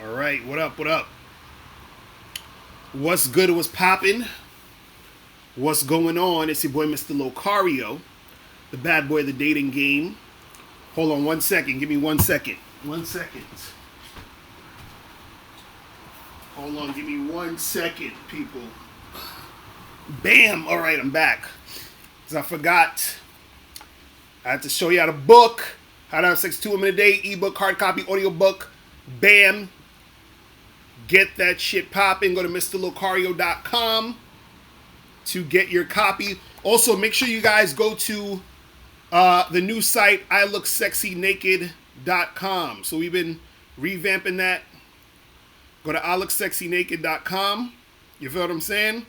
All right, what up? What up? What's good? What's popping? What's going on? It's your boy, Mr. Locario, the bad boy of the dating game. Hold on 1 second. Give me 1 second. 1 second. Hold on. Give me 1 second, people. Bam. All right, I'm back. Because I forgot. I had to show you how to book. How to have sex 2 women a day. Ebook, hard copy, audio book. Bam. Get that shit popping. Go to MrLocario.com to get your copy. Also, make sure you guys go to the new site, iLookSexyNaked.com. So we've been revamping that. Go to iLookSexyNaked.com. You feel what I'm saying?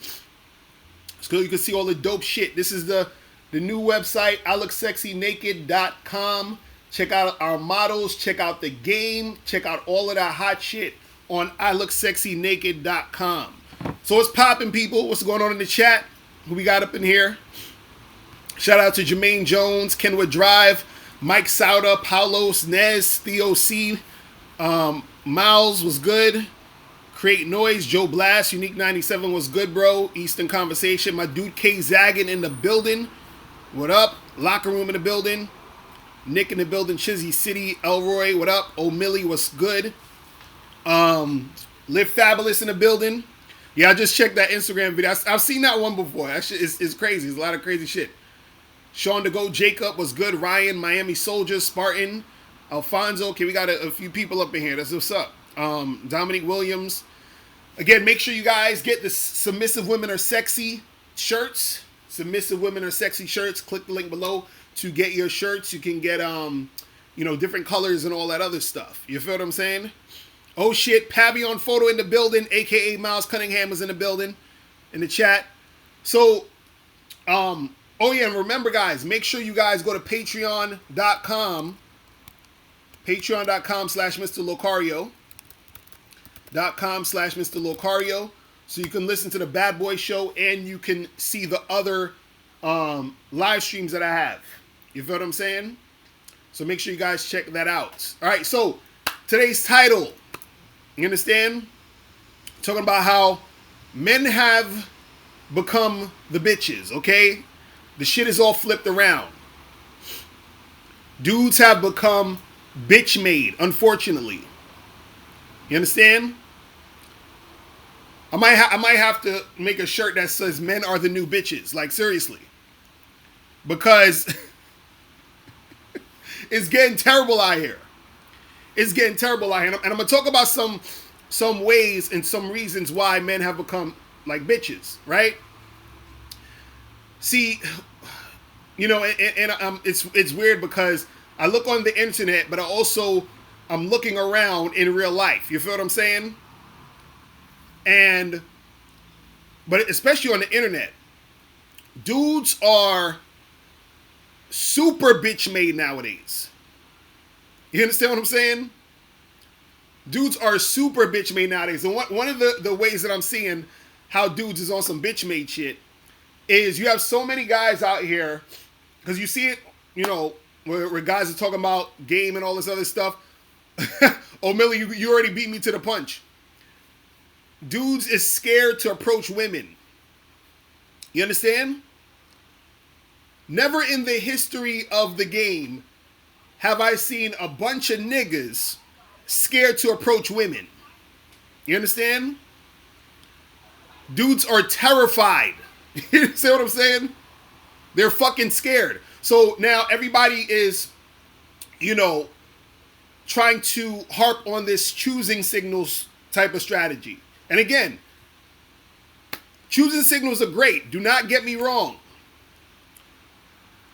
So you can see all the dope shit. This is the new website, iLookSexyNaked.com. Check out our models. Check out the game. Check out all of that hot shit on iLookSexyNaked.com. So what's popping, people? What's going on in the chat? Who we got up in here? Shout out to Jermaine Jones, Kenwood Drive, Mike Sauda, Paulos, Nez, Theo C, Miles was good. Create Noise, Joe Blast, Unique 97 was good, bro. Eastern Conversation, my dude K Zaggin in the building. What up? Locker Room in the building. Nick in the building, Chizzy City, Elroy, what up? O'Milly was good. Live Fabulous in the building. Yeah, I just checked that Instagram video. I've seen that one before. That shit is crazy. It's a lot of crazy shit. Sean to Go Jacob was good. Ryan, Miami Soldiers, Spartan, Alfonso. Okay, we got a few people up in here. That's what's up. Dominique Williams. Again, make sure you guys get the Submissive Women Are Sexy shirts. Submissive Women Are Sexy shirts. Click the link below to get your shirts. You can get different colors and all that other stuff. You feel what I'm saying? Oh shit, Pavion Photo in the building, aka Miles Cunningham is in the building, in the chat. So, oh yeah, and remember guys, make sure you guys go to patreon.com, patreon.com/MrLocario.com/Mr. Locario, so you can listen to the Bad Boy Show and you can see the other live streams that I have. You feel what I'm saying? So make sure you guys check that out. All right, so today's title, you understand? Talking about how men have become the bitches, okay? The shit is all flipped around. Dudes have become bitch made, unfortunately. You understand? I might have to make a shirt that says men are the new bitches. Like, seriously. Because it's getting terrible out here. It's getting terrible out here. And I'm going to talk about some ways and some reasons why men have become like bitches, right? See, it's weird because I look on the internet, but I'm looking around in real life. You feel what I'm saying? But especially on the internet, dudes are super bitch made nowadays. You understand what I'm saying? Dudes are super bitch made nowadays. And one of the ways that I'm seeing how dudes is on some bitch made shit is you have so many guys out here, because you see it, where guys are talking about game and all this other stuff. Oh, Millie, you already beat me to the punch. Dudes is scared to approach women. You understand? Never in the history of the game have I seen a bunch of niggas scared to approach women. You understand? Dudes are terrified. You see what I'm saying? They're fucking scared. So now everybody is, trying to harp on this choosing signals type of strategy. And again, choosing signals are great. Do not get me wrong.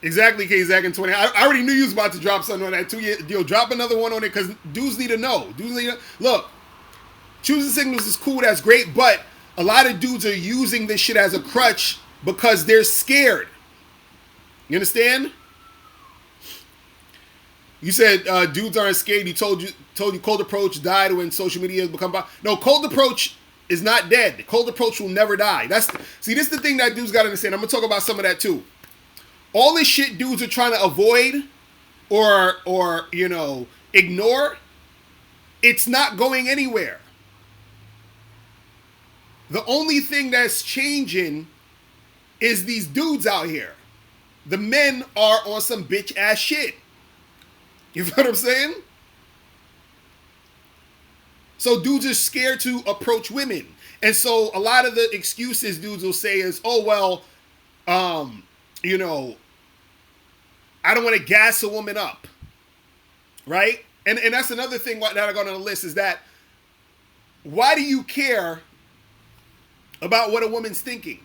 Exactly, K-Zach in 20. I already knew you was about to drop something on that too. Drop another one on it because dudes need to know. Look, choosing signals is cool. That's great. But a lot of dudes are using this shit as a crutch because they're scared. You understand? You said dudes aren't scared. He told you cold approach died when social media has become. No, cold approach is not dead. Cold approach will never die. This is the thing that dudes got to understand. I'm gonna talk about some of that too. All this shit dudes are trying to avoid or ignore It's not going anywhere. The only thing that's changing is these dudes out here. The men are on some bitch ass shit. You know what I'm saying? So dudes are scared to approach women. And so a lot of the excuses dudes will say is, oh, well, you know, I don't want to gas a woman up. Right? And that's another thing that I got on the list is that why do you care about what a woman's thinking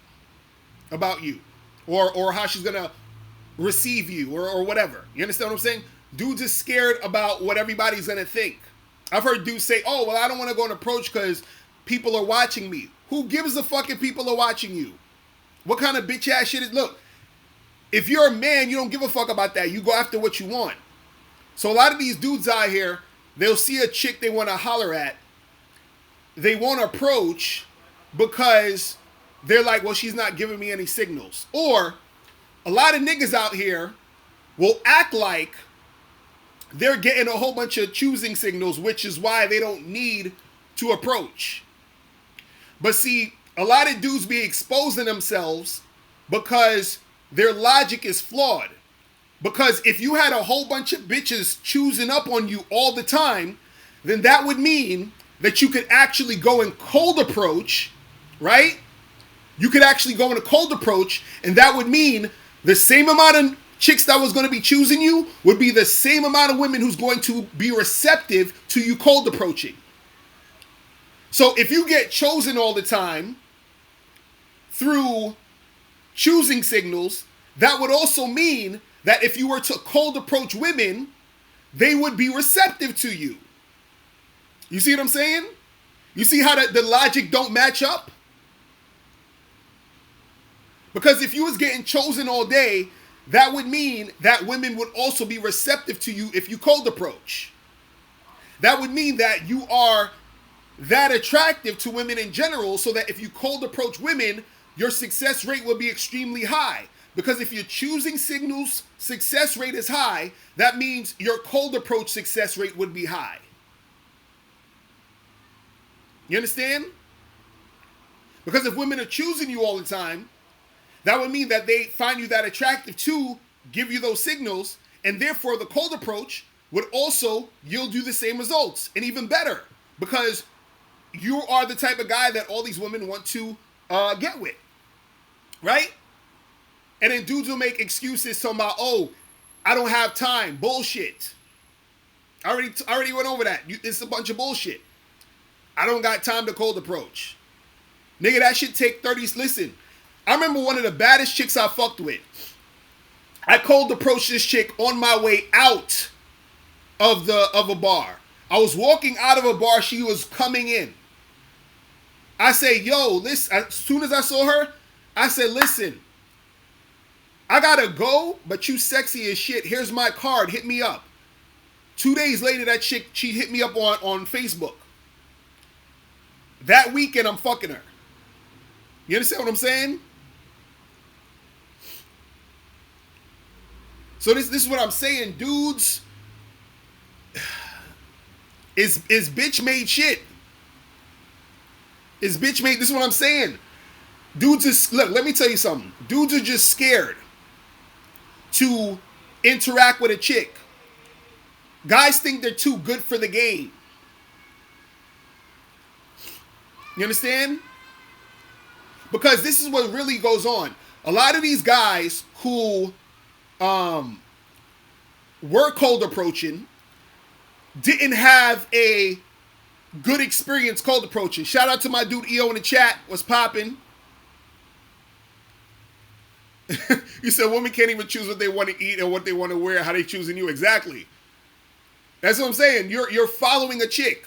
about you or how she's going to receive you or whatever? You understand what I'm saying? Dudes are scared about what everybody's going to think. I've heard dudes say, oh, well, I don't want to go and approach because people are watching me. Who gives a fuck if people are watching you? What kind of bitch ass shit is... Look, if you're a man, you don't give a fuck about that. You go after what you want. So a lot of these dudes out here, they'll see a chick they want to holler at. They won't approach because they're like, well, she's not giving me any signals. Or a lot of niggas out here will act like they're getting a whole bunch of choosing signals, which is why they don't need to approach. But see, a lot of dudes be exposing themselves because their logic is flawed. Because if you had a whole bunch of bitches choosing up on you all the time, then that would mean that you could actually go and cold approach, right? You could actually go in a cold approach, and that would mean the same amount of chicks that was going to be choosing you would be the same amount of women who's going to be receptive to you cold approaching. So if you get chosen all the time through choosing signals, that would also mean that if you were to cold approach women, they would be receptive to you. You see what I'm saying? You see how the logic don't match up? Because if you was getting chosen all day, that would mean that women would also be receptive to you if you cold approach. That would mean that you are that attractive to women in general, so that if you cold approach women, your success rate will be extremely high. Because if you're choosing signals, success rate is high, that means your cold approach success rate would be high. You understand? Because if women are choosing you all the time, that would mean that they find you that attractive to give you those signals, and therefore the cold approach would also yield you the same results, and even better, because you are the type of guy that all these women want to get with, right? And then dudes will make excuses talking about, oh, I don't have time. Bullshit. I already went over that. It's a bunch of bullshit. I don't got time to cold approach. Nigga, that shit take 30s. Listen, I remember one of the baddest chicks I fucked with. I cold approached this chick on my way out of a bar. I was walking out of a bar. She was coming in. I say, yo, listen. As soon as I saw her, I said, listen, I gotta go, but you sexy as shit. Here's my card. Hit me up. 2 days later, that chick, she hit me up on Facebook. That weekend, I'm fucking her. You understand what I'm saying? So this is what I'm saying, dudes. Is bitch made shit. Is bitch made. This is what I'm saying. Dudes is, look, let me tell you something. Dudes are just scared to interact with a chick. Guys think they're too good for the game. You understand? Because this is what really goes on. A lot of these guys who were cold approaching didn't have a good experience cold approaching. Shout out to my dude EO in the chat. What's popping? You said women can't even choose what they want to eat and what they want to wear. How they choosing you? Exactly. That's what I'm saying. You're following a chick.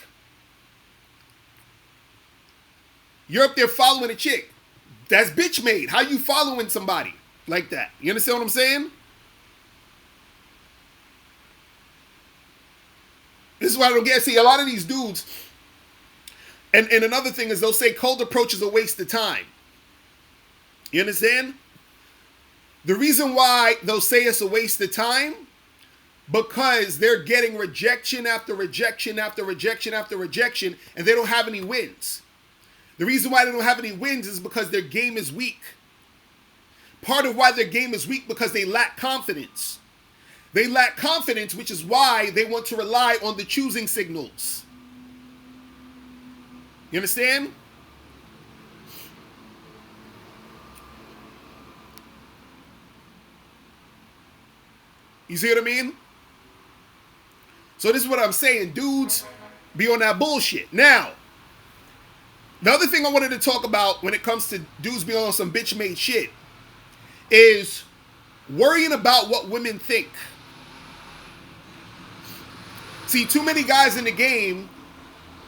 You're up there following a chick. That's bitch made. How you following somebody like that? You understand what I'm saying? This is why I don't get. See, a lot of these dudes, and another thing is they'll say cold approach is a waste of time. You understand? The reason why they'll say it's a waste of time because they're getting rejection after rejection after rejection after rejection, and they don't have any wins. The reason why they don't have any wins is because their game is weak. Part of why their game is weak because they lack confidence. They lack confidence, which is why they want to rely on the choosing signals. You understand? You see what I mean? So this is what I'm saying. Dudes be on that bullshit. Now, the other thing I wanted to talk about when it comes to dudes being on some bitch-made shit is worrying about what women think. See, too many guys in the game,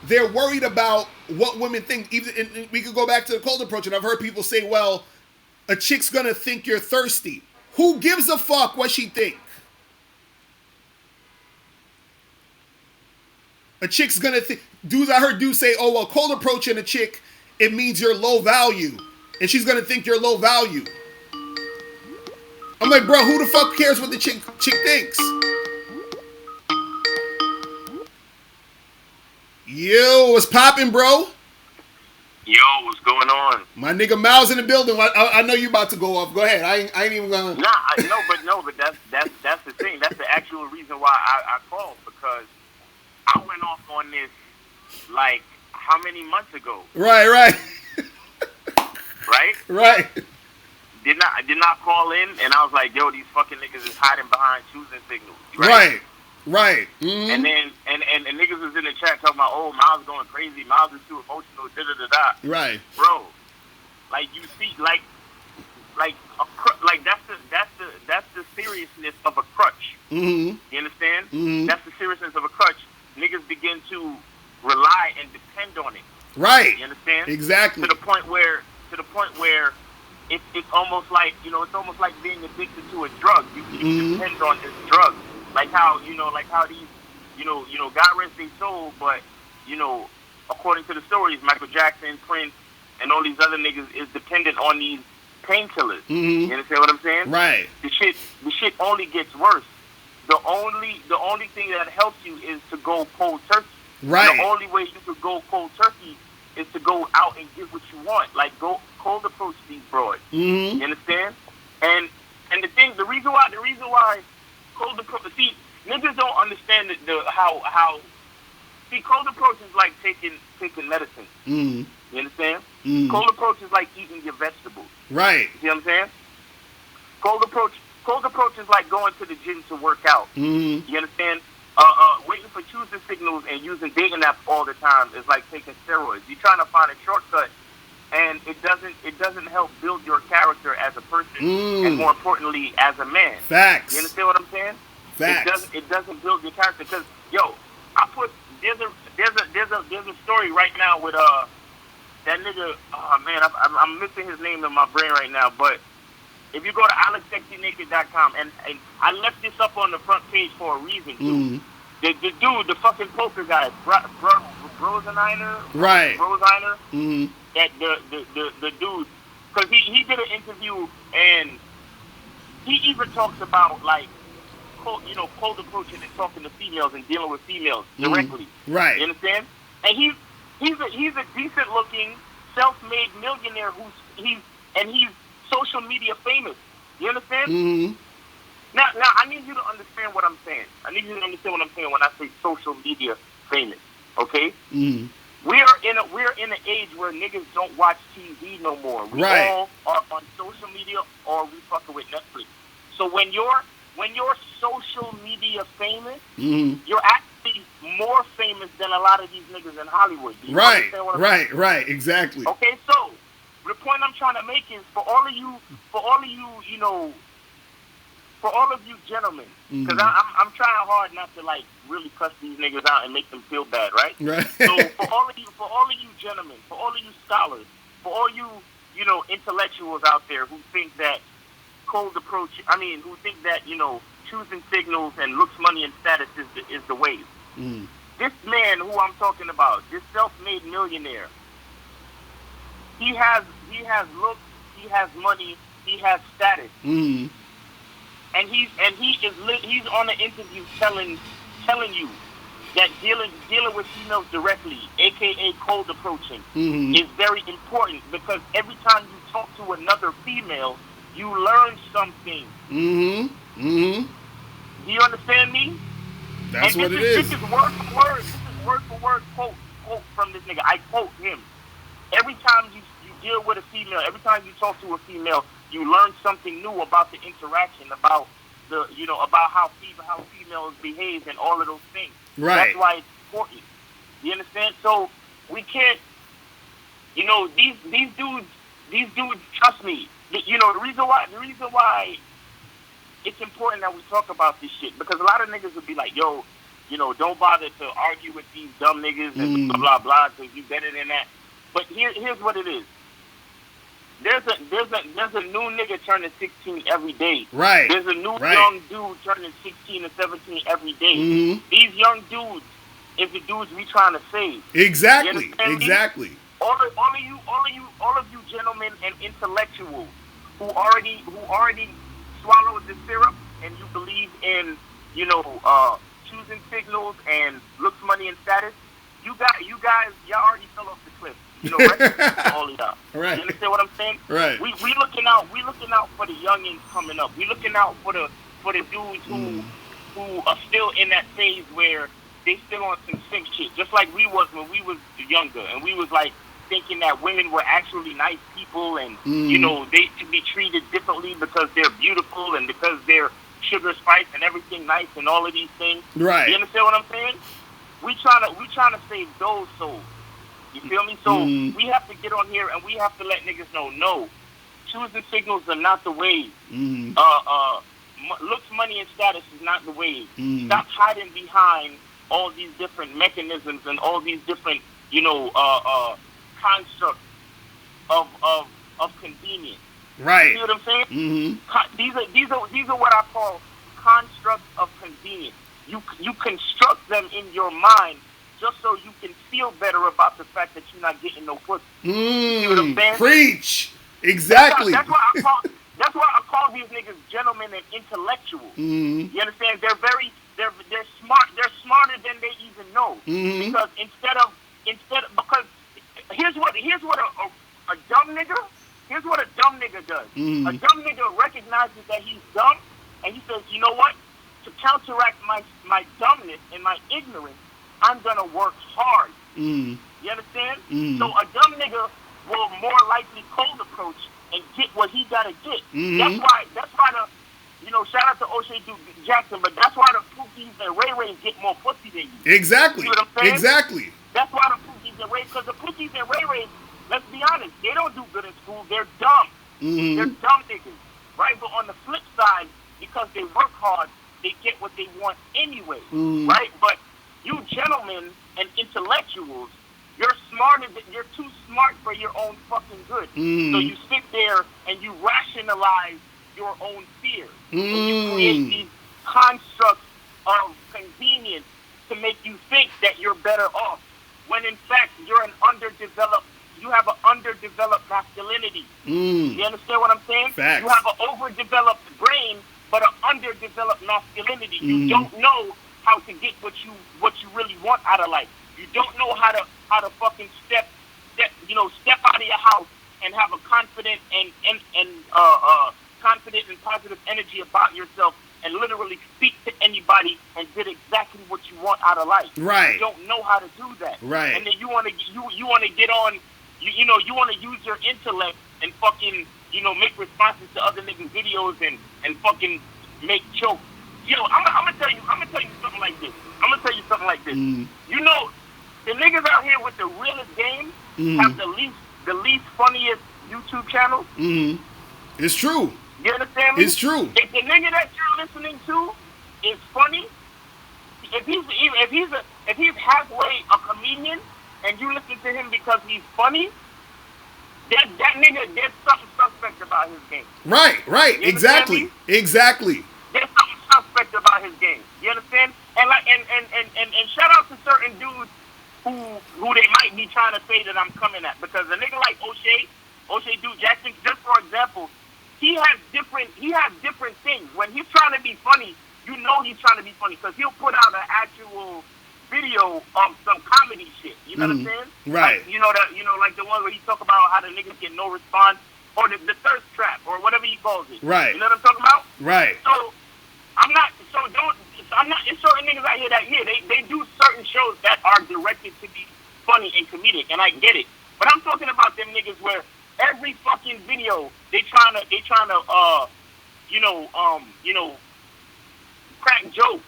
they're worried about what women think. Even and we could go back to the cold approach, and I've heard people say, well, a chick's gonna think you're thirsty. Who gives a fuck what she think? A chick's gonna think. Dudes, I heard dudes say, oh, well, cold approaching a chick, it means you're low value. And she's gonna think you're low value. I'm like, bro, who the fuck cares what the chick thinks? Yo, what's poppin', bro? Yo, what's going on? My nigga Miles in the building. I know you about to go off. Go ahead. I ain't even gonna. No, but that's the thing. That's the actual reason why I called, because I went off on this like how many months ago? Right. Right. Did not call in, and I was like, yo, these fucking niggas is hiding behind choosing signals. Right. Mm-hmm. And then and niggas was in the chat talking about, oh, Miles going crazy, Miles is too emotional, da. Right. Bro, like you see, like that's the seriousness of a crutch. Mm-hmm. You understand? Mm-hmm. That's the seriousness of a crutch. Niggas begin to rely and depend on it. Right. You understand? Exactly. To the point where it's almost like, it's almost like being addicted to a drug. You depend on this drug. Like how these, God rest their soul, but, according to the stories, Michael Jackson, Prince, and all these other niggas is dependent on these painkillers. Mm-hmm. You understand what I'm saying? Right. The shit only gets worse. The only thing that helps you is to go cold turkey. Right. The only way you could go cold turkey is to go out and get what you want. Like, go cold approach these broads. Mm-hmm. You understand? And the reason why cold approach. See, niggas don't understand how. See, cold approach is like taking medicine. Mm-hmm. You understand? Mm-hmm. Cold approach is like eating your vegetables. Right. You see what I'm saying? Cold approach is like going to the gym to work out. Mm-hmm. You understand? Waiting for choosing signals and using dating apps all the time is like taking steroids. You're trying to find a shortcut, and it doesn't help build your character as a person, and more importantly, as a man. Facts. You understand what I'm saying? Facts. It doesn't build your character, because there's a story right now with that nigga. Oh man, I'm missing his name in my brain right now, but. If you go to alexsexynaked.com, and I left this up on the front page for a reason, too. Mm-hmm. The dude, the fucking poker guy, Broseniner. Right. Broseniner. Mm-hmm. That the dude, because he did an interview, and he even talks about, like, cold approaching and talking to females and dealing with females directly. Right. You understand? And he's a decent looking, self-made millionaire he's social media famous. You understand? Mm-hmm. Now I need you to understand what I'm saying. I need you to understand what I'm saying when I say social media famous. Okay? Mm-hmm. We're in an age where niggas don't watch TV no more. We all are on social media, or we fucking with Netflix. So when you're social media famous, you're actually more famous than a lot of these niggas in Hollywood. Do you understand what I'm saying? Right, exactly. Okay, so the point I'm trying to make is for all of you, gentlemen, because I'm trying hard not to like really cuss these niggas out and make them feel bad, right? Right. So for all of you gentlemen, for all of you scholars, for all you intellectuals out there who think that who think that choosing signals and looks, money, and status is the wave. This man who I'm talking about, this self-made millionaire. He has looks, he has money, he has status. and he's on the interview telling you that dealing with females directly, aka cold approaching, is very important because every time you talk to another female, you learn something. Do you understand me? That's And what it is. this is word for word. This is word for word quote from this nigga. I quote him. Every time you deal with a female, every time you talk to a female, you learn something new about the interaction, about about how females behave and all of those things. Right. That's why it's important. You understand? So we can't, these dudes, trust me. The reason why it's important that we talk about this shit, because a lot of niggas would be like, yo, don't bother to argue with these dumb niggas and blah blah blah because you better than that. But here's what it is. There's a new nigga turning 16 every day. Right. There's a new young dude turning 16 and 17 every day. These young dudes is the dudes we trying to save. Exactly. Exactly. All of you gentlemen and intellectuals who already swallowed the syrup and you believe in choosing signals and looks, money, and status. Y'all already fell off the cliff. All of y'all. Right. You understand what I'm saying? Right. We looking out for the youngins coming up. We looking out for the dudes who are still in that phase where they still on some simp shit, just like we was when we was younger, and we was like thinking that women were actually nice people, and they should be treated differently because they're beautiful and because they're sugar spice and everything nice and all of these things. Right. You understand what I'm saying? We trying to save those souls. You feel me? So we have to get on here and we have to let niggas know, no, choosing signals are not the way. Looks, money, and status is not the way. Stop hiding behind all these different mechanisms and all these different, constructs of convenience. Right. You see what I'm saying? These are what I call constructs of convenience. You construct them in your mind just so you can feel better about the fact that you're not getting no pussy. You see what I'm saying? Preach. Exactly. That's why I call these niggas gentlemen and intellectuals. You understand? They're smart. They're smarter than they even know. Because because here's what a dumb nigga does. A dumb nigga recognizes that he's dumb, and he says, you know what? To counteract my dumbness and my ignorance, I'm gonna work hard. You understand? So a dumb nigga will more likely cold approach and get what he gotta get. That's why shout out to O'Shea Jackson, but that's why the Pookies and Ray Rays get more pussy than you. Exactly. You know what I'm saying? Exactly. That's why the Pookies and Ray, because the Pookies and Ray Rays, let's be honest, they don't do good in school. They're dumb. They're dumb niggas, right? But on the flip side, because they work hard, they get what they want anyway, right? But you gentlemen and intellectuals, you're too smart for your own fucking good. So you sit there and you rationalize your own fears. And you create these constructs of convenience to make you think that you're better off, when in fact you have an underdeveloped masculinity. You understand what I'm saying? Facts. You have an overdeveloped brain, but an underdeveloped masculinity. You don't know how to get what you really want out of life. You don't know how to fucking step out of your house and have a confident confident and positive energy about yourself and literally speak to anybody and get exactly what you want out of life. Right. You don't know how to do that. Right. And then you want to get on. You want to use your intellect and fucking make responses to other niggas' videos and fucking make jokes. I'm gonna tell you something like this. The niggas out here with the realest game have the least funniest YouTube channels. It's true. You understand me? It's true. If the nigga that you're listening to is funny, if he's halfway a comedian and you listen to him because he's funny, that nigga, there's something suspect about his game. Right. Exactly. There's something suspect about his game. You understand? And shout out to certain dudes who they might be trying to say that I'm coming at, because a nigga like O'Shea Jackson, just for example, he has different things. When he's trying to be funny, you know he's trying to be funny because he'll put out an actual video of some comedy shit. You know what I'm saying? Right. Like, like the one where he talk about how the niggas get no response, or the thirst trap, or whatever he calls it. Right. You know what I'm talking about? Right. So I'm not. So don't. I'm not. It's certain niggas out here that they do certain shows that are directed to be funny and comedic, and I get it. But I'm talking about them niggas where every fucking video they trying to crack jokes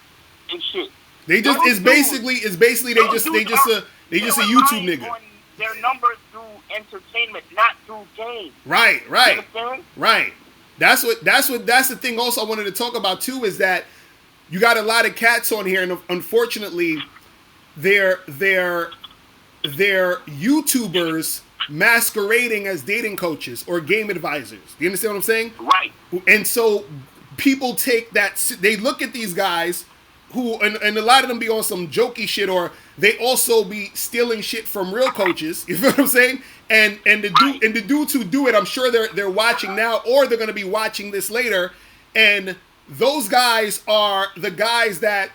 and shit. They just it's basically they just a YouTube nigga. On their numbers through entertainment, not through game. Right. Right. That's the thing. Also, I wanted to talk about too is that you got a lot of cats on here, and unfortunately, they're YouTubers masquerading as dating coaches or game advisors. Do you understand what I'm saying? Right. And so people take that. They look at these guys who, and a lot of them be on some jokey shit, or they also be stealing shit from real coaches. You feel what I'm saying? And the dudes who do it, I'm sure they're watching now, or they're going to be watching this later. And those guys are the guys that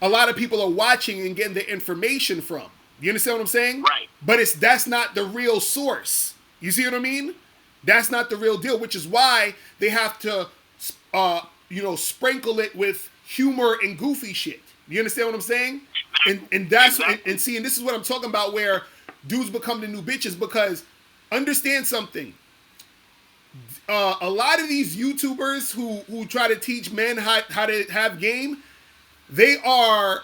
a lot of people are watching and getting the information from. You understand what I'm saying? Right. But that's not the real source. You see what I mean? That's not the real deal, which is why they have to, sprinkle it with humor and goofy shit. You understand what I'm saying? And that's and see, and this is what I'm talking about, where dudes become the new bitches, because understand something. A lot of these YouTubers who try to teach men how to have game, they are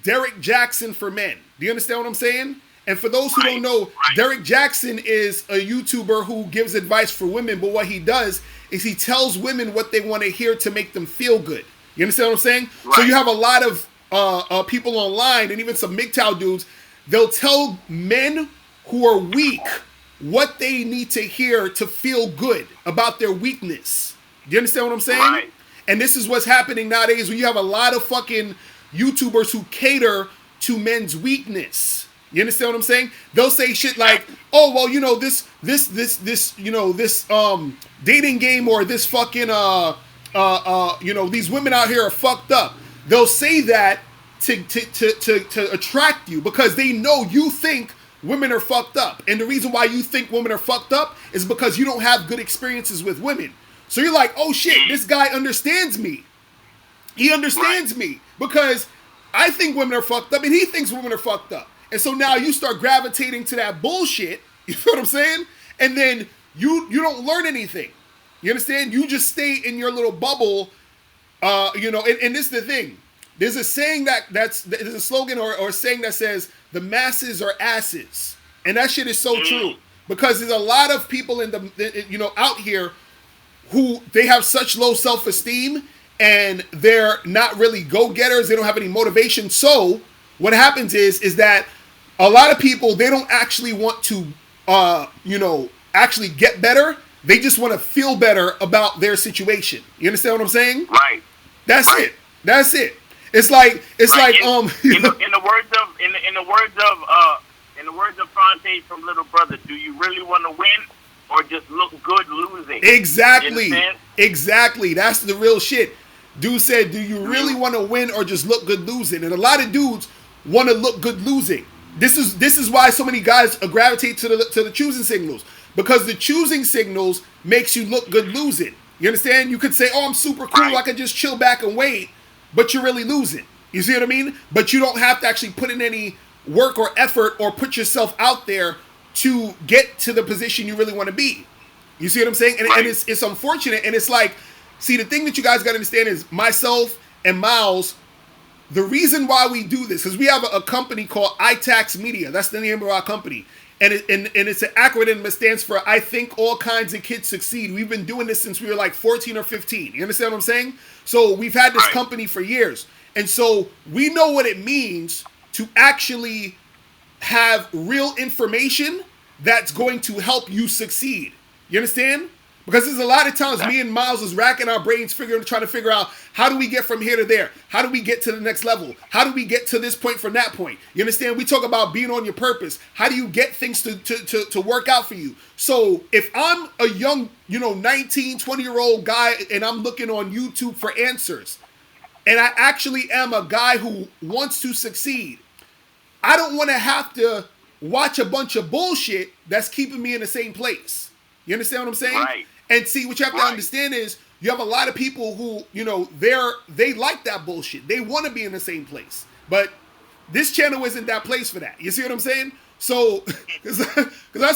Derek Jackson for men. Do you understand what I'm saying? And for those who don't know, Derek Jackson is a YouTuber who gives advice for women, but what he does is he tells women what they want to hear to make them feel good. You understand what I'm saying? Right. So you have a lot of people online, and even some MGTOW dudes, they'll tell men who are weak what they need to hear to feel good about their weakness. Do you understand what I'm saying? Right. And this is what's happening nowadays, when you have a lot of fucking YouTubers who cater to men's weakness. You understand what I'm saying? They'll say shit like, "Oh, well, this dating game, or this fucking these women out here are fucked up." They'll say that to attract you, because they know you think women are fucked up. And the reason why you think women are fucked up is because you don't have good experiences with women. So you're like, "Oh shit, this guy understands me. He understands me, because I think women are fucked up and he thinks women are fucked up." And so now you start gravitating to that bullshit. You feel what I'm saying? And then you don't learn anything. You understand? You just stay in your little bubble. And this is the thing. There's a saying there's a slogan or a saying that says, "The masses are asses," and that shit is so true, because there's a lot of people out here who they have such low self-esteem, and they're not really go-getters. They don't have any motivation. So what happens is that a lot of people, they don't actually want to actually get better. They just want to feel better about their situation. You understand what I'm saying? Right. That's it. It's like in the words of Fonte from Little Brother, do you really want to win or just look good losing? Exactly. That's the real shit. Dude said, "Do you really want to win or just look good losing?" And a lot of dudes want to look good losing. This is why so many guys gravitate to the choosing signals, because the choosing signals makes you look good losing. You understand? You could say, "Oh, I'm super cool. I could just chill back and wait," but you're really losing. You see what I mean? But you don't have to actually put in any work or effort or put yourself out there to get to the position you really want to be. You see what I'm saying? And it's unfortunate. And it's like, see, the thing that you guys got to understand is, myself and Miles, the reason why we do this is we have a company called iTax Media. That's the name of our company. And it's an acronym that stands for "I Think All Kinds of Kids Succeed." We've been doing this since we were like 14 or 15. You understand what I'm saying? So we've had this company for years. And so we know what it means to actually have real information that's going to help you succeed. You understand? Because there's a lot of times me and Miles is racking our brains trying to figure out how do we get from here to there? How do we get to the next level? How do we get to this point from that point? You understand? We talk about being on your purpose. How do you get things to work out for you? So if I'm a young, 19, 20-year-old guy and I'm looking on YouTube for answers, and I actually am a guy who wants to succeed, I don't want to have to watch a bunch of bullshit that's keeping me in the same place. You understand what I'm saying? Right. And see, what you have to understand is you have a lot of people who, they like that bullshit. They want to be in the same place. But this channel isn't that place for that. You see what I'm saying? So, because I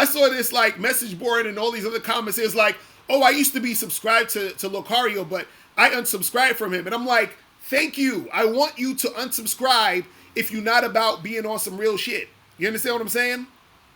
saw this like message board and all these other comments. It's like, oh, I used to be subscribed to Locario, but I unsubscribed from him. And I'm like, thank you. I want you to unsubscribe if you're not about being on some real shit. You understand what I'm saying?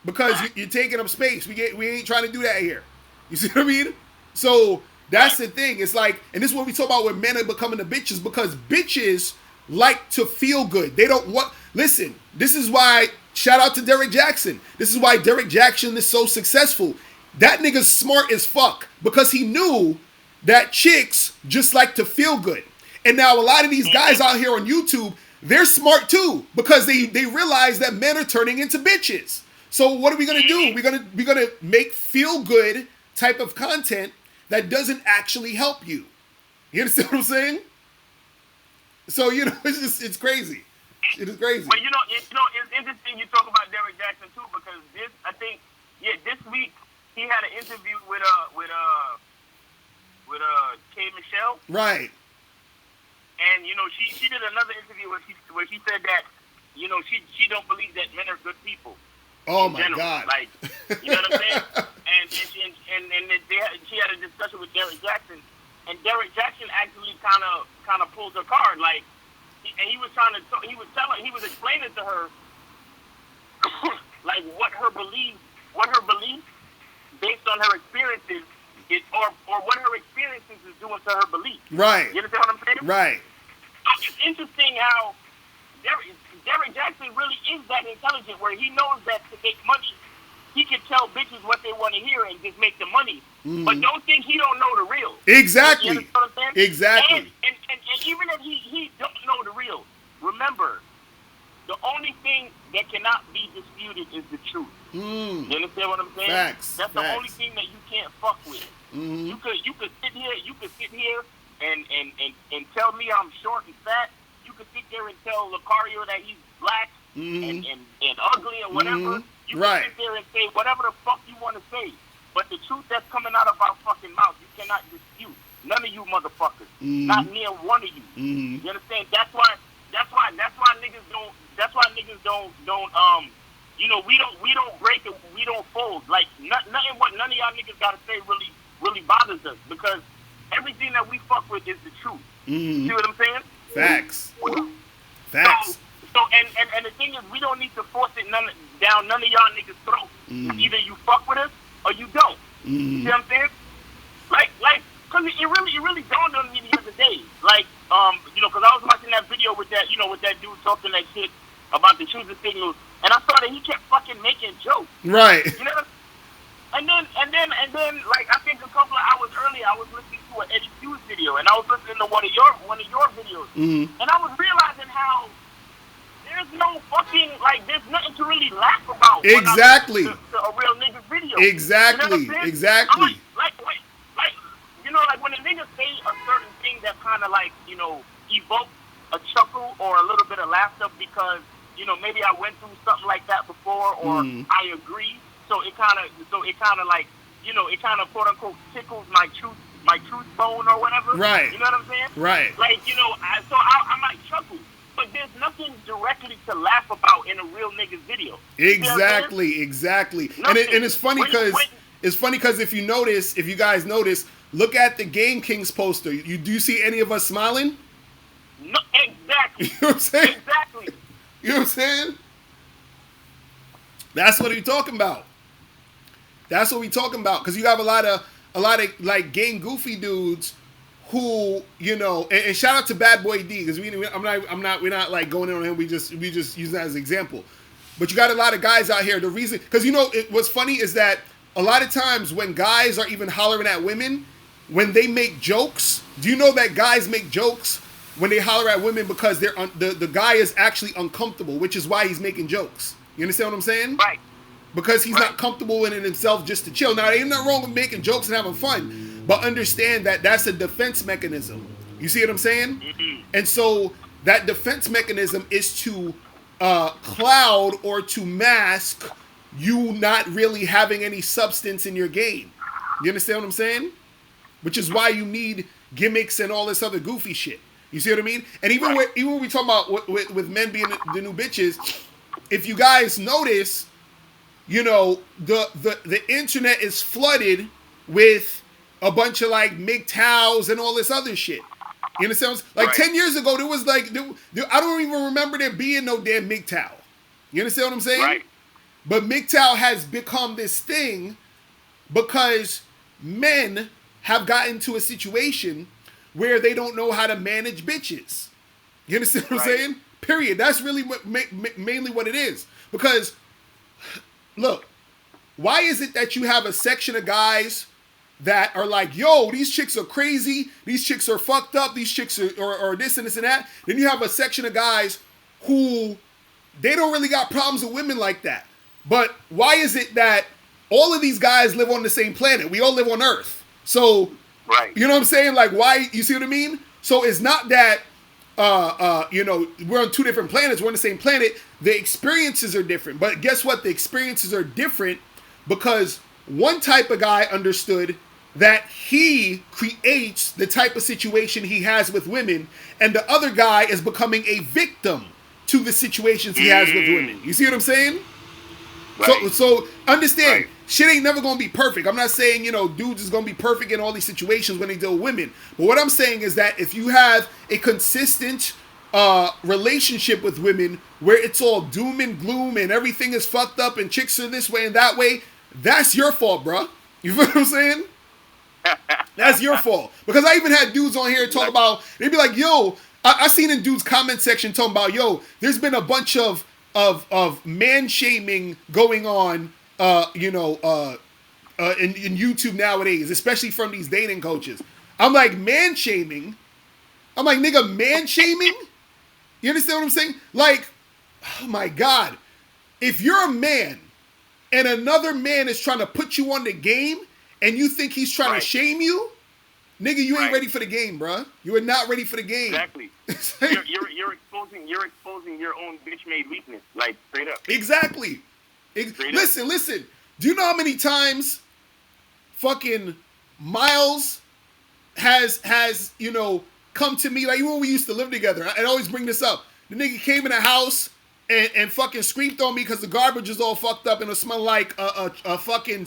Because you're taking up space. We ain't trying to do that here. You see what I mean? So that's the thing. It's like, and this is what we talk about with men are becoming the bitches, because bitches like to feel good. They don't want, listen, this is why, shout out to Derek Jackson. This is why Derek Jackson is so successful. That nigga's smart as fuck because he knew that chicks just like to feel good. And now a lot of these guys out here on YouTube, they're smart too because they realize that men are turning into bitches. So what are we gonna do? We're gonna make feel good type of content that doesn't actually help you. You understand what I'm saying? So it's crazy. It is crazy. But it's interesting you talk about Derek Jackson too, because this week he had an interview with K Michelle. Right. And she did another interview where she said that she don't believe that men are good people. Oh my God! Like, you know what I'm saying? And she had a discussion with Derek Jackson, and Derek Jackson actually kind of pulled her card, like, and he was explaining to her like what her beliefs based on her experiences is, or what her experiences is doing to her beliefs. Right. You understand what I'm saying? Right. It's interesting how Derek Jackson really is that intelligent, where he knows that to make money, he can tell bitches what they want to hear and just make the money. Mm-hmm. But don't think he don't know the real. Exactly. You understand what I'm saying? Exactly. And even if he don't know the real, remember, the only thing that cannot be disputed is the truth. Mm. You understand what I'm saying? Facts. That's the only thing that you can't fuck with. Mm-hmm. You could sit here and tell me I'm short and fat. You could sit there and tell Locario that he's black and ugly and whatever. Mm-hmm. You can sit there and say whatever the fuck you want to say. But the truth that's coming out of our fucking mouth, you cannot dispute. None of you motherfuckers. Mm-hmm. Not near one of you. Mm-hmm. You understand? That's why niggas don't we don't break it, we don't fold. Like nothing what none of y'all niggas gotta say really bothers us, because everything that we fuck with is the truth. Mm-hmm. See what I'm saying? Facts. So and the thing is, we don't need to force it down none of y'all niggas' throats. Mm-hmm. Either you fuck with us or you don't. Mm-hmm. See what I'm saying? Like, cause it really dawned on me the other day. Like, cause I was watching that video with that dude talking that shit about the choosing signals, and I saw that he kept fucking making jokes. Right. You know? And then, like, I think a couple of hours earlier, I was listening to an Eddie Hughes video, and I was listening to one of your videos, mm-hmm. and I was realizing how there's no fucking, like, there's nothing to really laugh about. Exactly. To a real nigga video. Exactly. You know what I'm exactly. like, when a nigga say a certain thing that kind of, like, evokes a chuckle or a little bit of laughter because, maybe I went through something like that before, or I agree. So it kind of like, it kind of quote unquote tickles my truth bone or whatever. Right. You know what I'm saying? Right. Like, I might chuckle, but there's nothing directly to laugh about in a real nigga's video. Exactly. And it's funny because if you guys notice, look at the Game Kings poster. Do you see any of us smiling? No, exactly. You know what I'm saying? Exactly. You know what I'm saying? That's what we're talking about. That's what we're talking about. Because you have a lot of like game goofy dudes who, and shout out to Bad Boy D, because we're not like going in on him. We just use that as an example. But you got a lot of guys out here. The reason, because what's funny is that a lot of times when guys are even hollering at women, when they make jokes, do you know that guys make jokes when they holler at women because the guy is actually uncomfortable, which is why he's making jokes. You understand what I'm saying? Right. Because he's Right. not comfortable in it himself just to chill. Now, there ain't nothing wrong with making jokes and having fun, but understand that that's a defense mechanism. You see what I'm saying? Mm-hmm. And so that defense mechanism is to cloud or to mask you not really having any substance in your game. You understand what I'm saying? Which is why you need gimmicks and all this other goofy shit. You see what I mean? And even Right. even when we talk about with men being the new bitches, if you guys notice, you know, the internet is flooded with a bunch of like MGTOWs and all this other shit. You understand? Like Right. 10 years ago, there was like I don't even remember there being no damn MGTOW. You understand what I'm saying? Right. But MGTOW has become this thing because men have gotten to a situation where they don't know how to manage bitches. You understand what I'm Right. saying? Period. That's really what mainly what it is. Because look, why is it that you have a section of guys that are like, yo, these chicks are crazy, these chicks are fucked up, these chicks are this and this and that. Then you have a section of guys who they don't really got problems with women like that. But why is it that all of these guys live on the same planet? We all live on Earth. So, Right. you know what I'm saying? Like, why, you see what I mean? So it's not that, you know, we're on two different planets, we're on the same planet. The experiences are different. But guess what? The experiences are different because one type of guy understood that he creates the type of situation he has with women, and the other guy is becoming a victim to the situations he has with women. You see what I'm saying? Right. So understand, Right. shit ain't never gonna be perfect. I'm not saying, you know, dudes is gonna be perfect in all these situations when they deal with women. But what I'm saying is that if you have a consistent relationship with women where it's all doom and gloom and everything is fucked up and chicks are this way and that way, that's your fault, bruh. You feel what I'm saying? That's your fault. Because I even had dudes on here talk about, they'd be like, yo, I seen in dudes' comment section talking about, yo, there's been a bunch of man shaming going on, in YouTube nowadays, especially from these dating coaches. I'm like, man shaming? I'm like, nigga, man shaming? You understand what I'm saying? Like, oh my God. If you're a man and another man is trying to put you on the game and you think he's trying to Right. shame you, nigga, you ain't Right. ready for the game, bruh. You are not ready for the game. Exactly. You're exposing your own bitch made weakness, like straight up. Exactly. Straight up. Listen. Do you know how many times fucking Miles has you know come to me, like even when we used to live together? I always bring this up. The nigga came in the house and fucking screamed on me because the garbage is all fucked up and it smelled like a fucking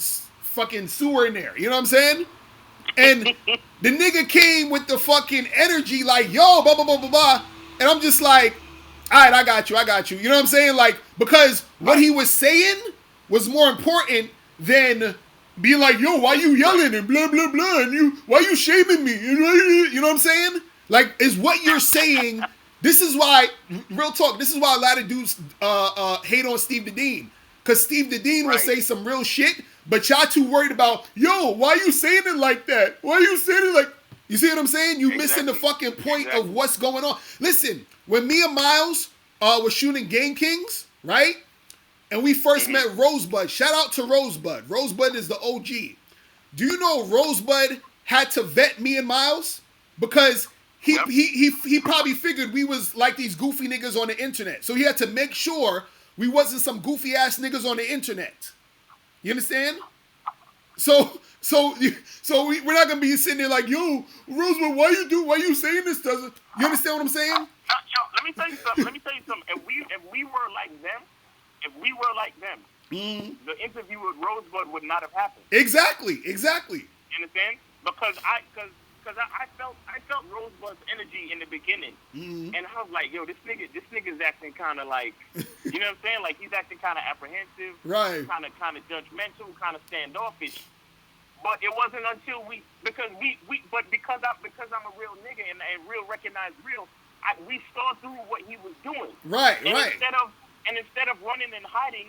sewer in there. You know what I'm saying? And the nigga came with the fucking energy like, yo, blah, blah, blah, blah, blah. And I'm just like, all right, I got you. You know what I'm saying? Like, because what he was saying was more important than being like, yo, why you yelling and blah, blah, blah, and why you shaming me? You know what I'm saying? Like, is what you're saying. This is why, real talk, this is why a lot of dudes hate on Steve the Dean. Because Steve the Dean will Right. say some real shit, but y'all too worried about, yo, why you saying it like that? Why you saying it like... You see what I'm saying? You missing the fucking point of what's going on. Listen, when me and Miles were shooting Game Kings, right? And we first met Rosebud. Shout out to Rosebud. Rosebud is the OG. Do you know Rosebud had to vet me and Miles? Because he probably figured we was like these goofy niggas on the internet. So he had to make sure we wasn't some goofy ass niggas on the internet. You understand? So we're not gonna be sitting there like, yo, Rosebud, why you saying this? Doesn't you understand what I'm saying? Yo, let me tell you something. If we were like them, the interview with Rosebud would not have happened. Exactly. You understand? Because I felt Rosebud's energy in the beginning, and I was like, yo, this nigga's acting kind of like, you know what I'm saying? Like he's acting kind of apprehensive, Right. kind of judgmental, kind of standoffish. But it wasn't until because I'm a real nigga and real recognized real, we saw through what he was doing. Right. And instead of running and hiding,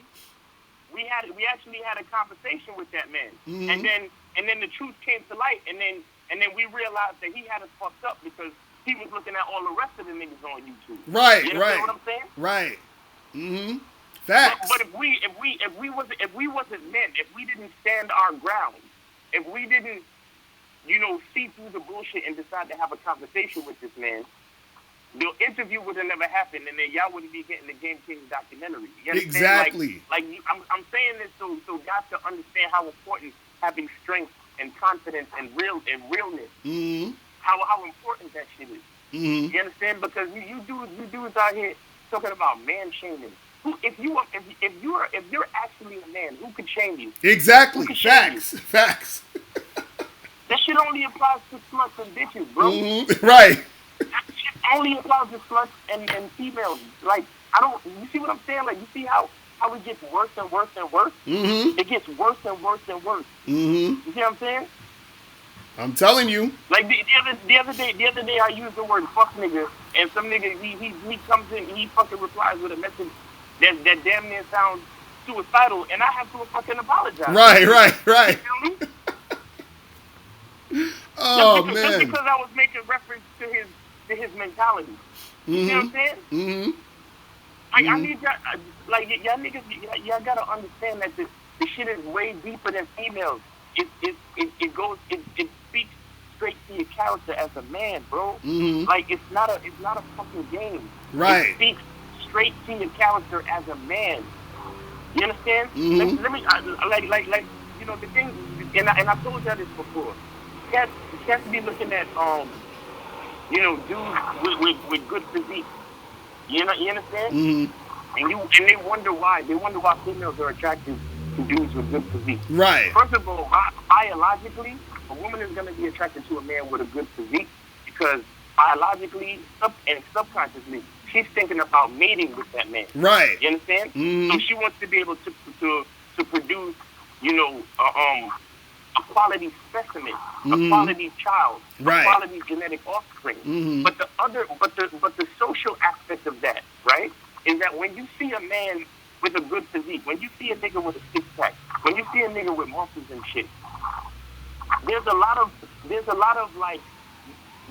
we actually had a conversation with that man, Mm-hmm. and then the truth came to light, and then we realized that he had us fucked up because he was looking at all the rest of the niggas on YouTube. Right, You understand right, what I'm saying? right. Mm-hmm. But Facts. if we wasn't men, if we didn't stand our ground, if we didn't, you know, see through the bullshit and decide to have a conversation with this man, the interview would have never happened, and then y'all wouldn't be getting the Game King documentary. You understand? Exactly. I'm saying this so guys to understand how important having strength and confidence and realness, Mm-hmm. how important that shit is. Mm-hmm. You understand? Because you dudes out here talking about man shaming. Who, if you're actually a man, who could shame you? Who Exactly. could shame you? Facts. Facts. That shit only applies to sluts and bitches, bro. Mm-hmm. Right. That shit only applies to sluts and females. Like, I don't. You see what I'm saying? Like, you see how it gets worse and worse and worse. Mm-hmm. It gets worse and worse and worse. Mm-hmm. You see what I'm saying? I'm telling you. Like the other day I used the word fuck nigga, and some nigga he comes in, he fucking replies with a message that damn near sounds suicidal, and I have to fucking apologize. Right, right, You right. feel me? Oh Just man. because I was making reference to his mentality. You see what I'm Mm-hmm. saying? Mm-hmm. Like I Mm-hmm. need y'all, like y'all niggas, y'all gotta understand that the shit is way deeper than females. It goes it speaks straight to your character as a man, bro. Mm-hmm. Like it's not a fucking game. Right. It speaks straight to your character as a man. You understand? Mm-hmm. Let me like you know the thing, and I told y'all this before. Cats be looking at you know dudes with good physique. You understand? Mm-hmm. And they wonder why. They wonder why females are attracted to dudes with good physique. Right. First of all, biologically, a woman is going to be attracted to a man with a good physique because biologically and subconsciously, she's thinking about mating with that man. Right. You understand? Mm-hmm. So she wants to be able to produce, you know, a quality specimen, Mm-hmm. a quality child, Right. a quality genetic offspring. Mm-hmm. But the social aspect of that, right, is that when you see a man with a good physique, when you see a nigga with a six pack, when you see a nigga with muscles and shit, there's a lot of like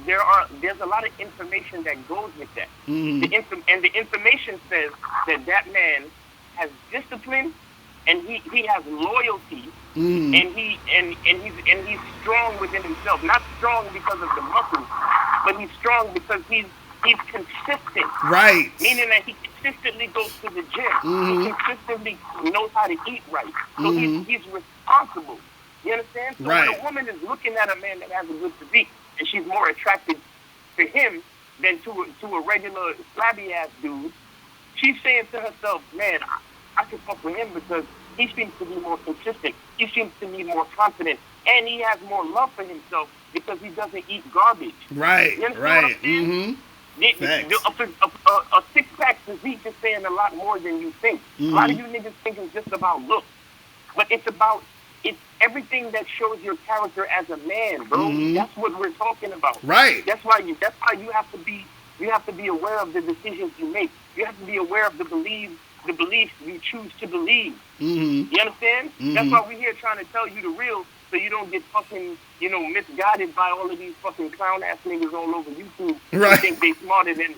there's a lot of information that goes with that. Mm-hmm. The information says that man has discipline and he has loyalty. Mm-hmm. And he's strong within himself. Not strong because of the muscles, but he's strong because he's consistent. Right. Meaning that he consistently goes to the gym. Mm-hmm. He consistently knows how to eat right. So Mm-hmm. he's responsible. You understand? So Right. when a woman is looking at a man that has a good physique and she's more attracted to him than to a regular flabby ass dude, she's saying to herself, man, I can fuck with him because he seems to be more consistent. He seems to be more confident. And he has more love for himself because he doesn't eat garbage. Right. You understand Right. what I'm saying? Mm-hmm. A six-pack physique is saying a lot more than you think. Mm-hmm. A lot of you niggas think it's just about looks. But it's everything that shows your character as a man, bro. Mm-hmm. That's what we're talking about. Right. That's why you have to be aware of the decisions you make. You have to be aware of the beliefs you choose to believe. Mm-hmm. You understand? Mm-hmm. That's why we're here trying to tell you the real, so you don't get fucking, you know, misguided by all of these fucking clown ass niggas all over YouTube Right. who think they smarter than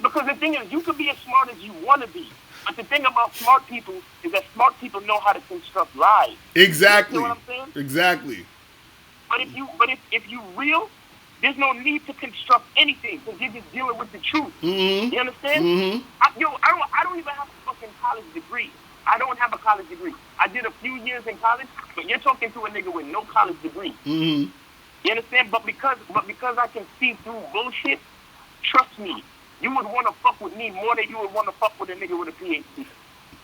because the thing is, you could be as smart as you want to be, but the thing about smart people is that smart people know how to construct lies. Exactly. You know what I'm saying? Exactly. But if you real, there's no need to construct anything because you're just dealing with the truth. Mm-hmm. You understand? Mm-hmm. I don't even have a fucking college degree. I don't have a college degree. I did a few years in college, but you're talking to a nigga with no college degree. Mm-hmm. You understand? But because I can see through bullshit, trust me, you would want to fuck with me more than you would want to fuck with a nigga with a PhD.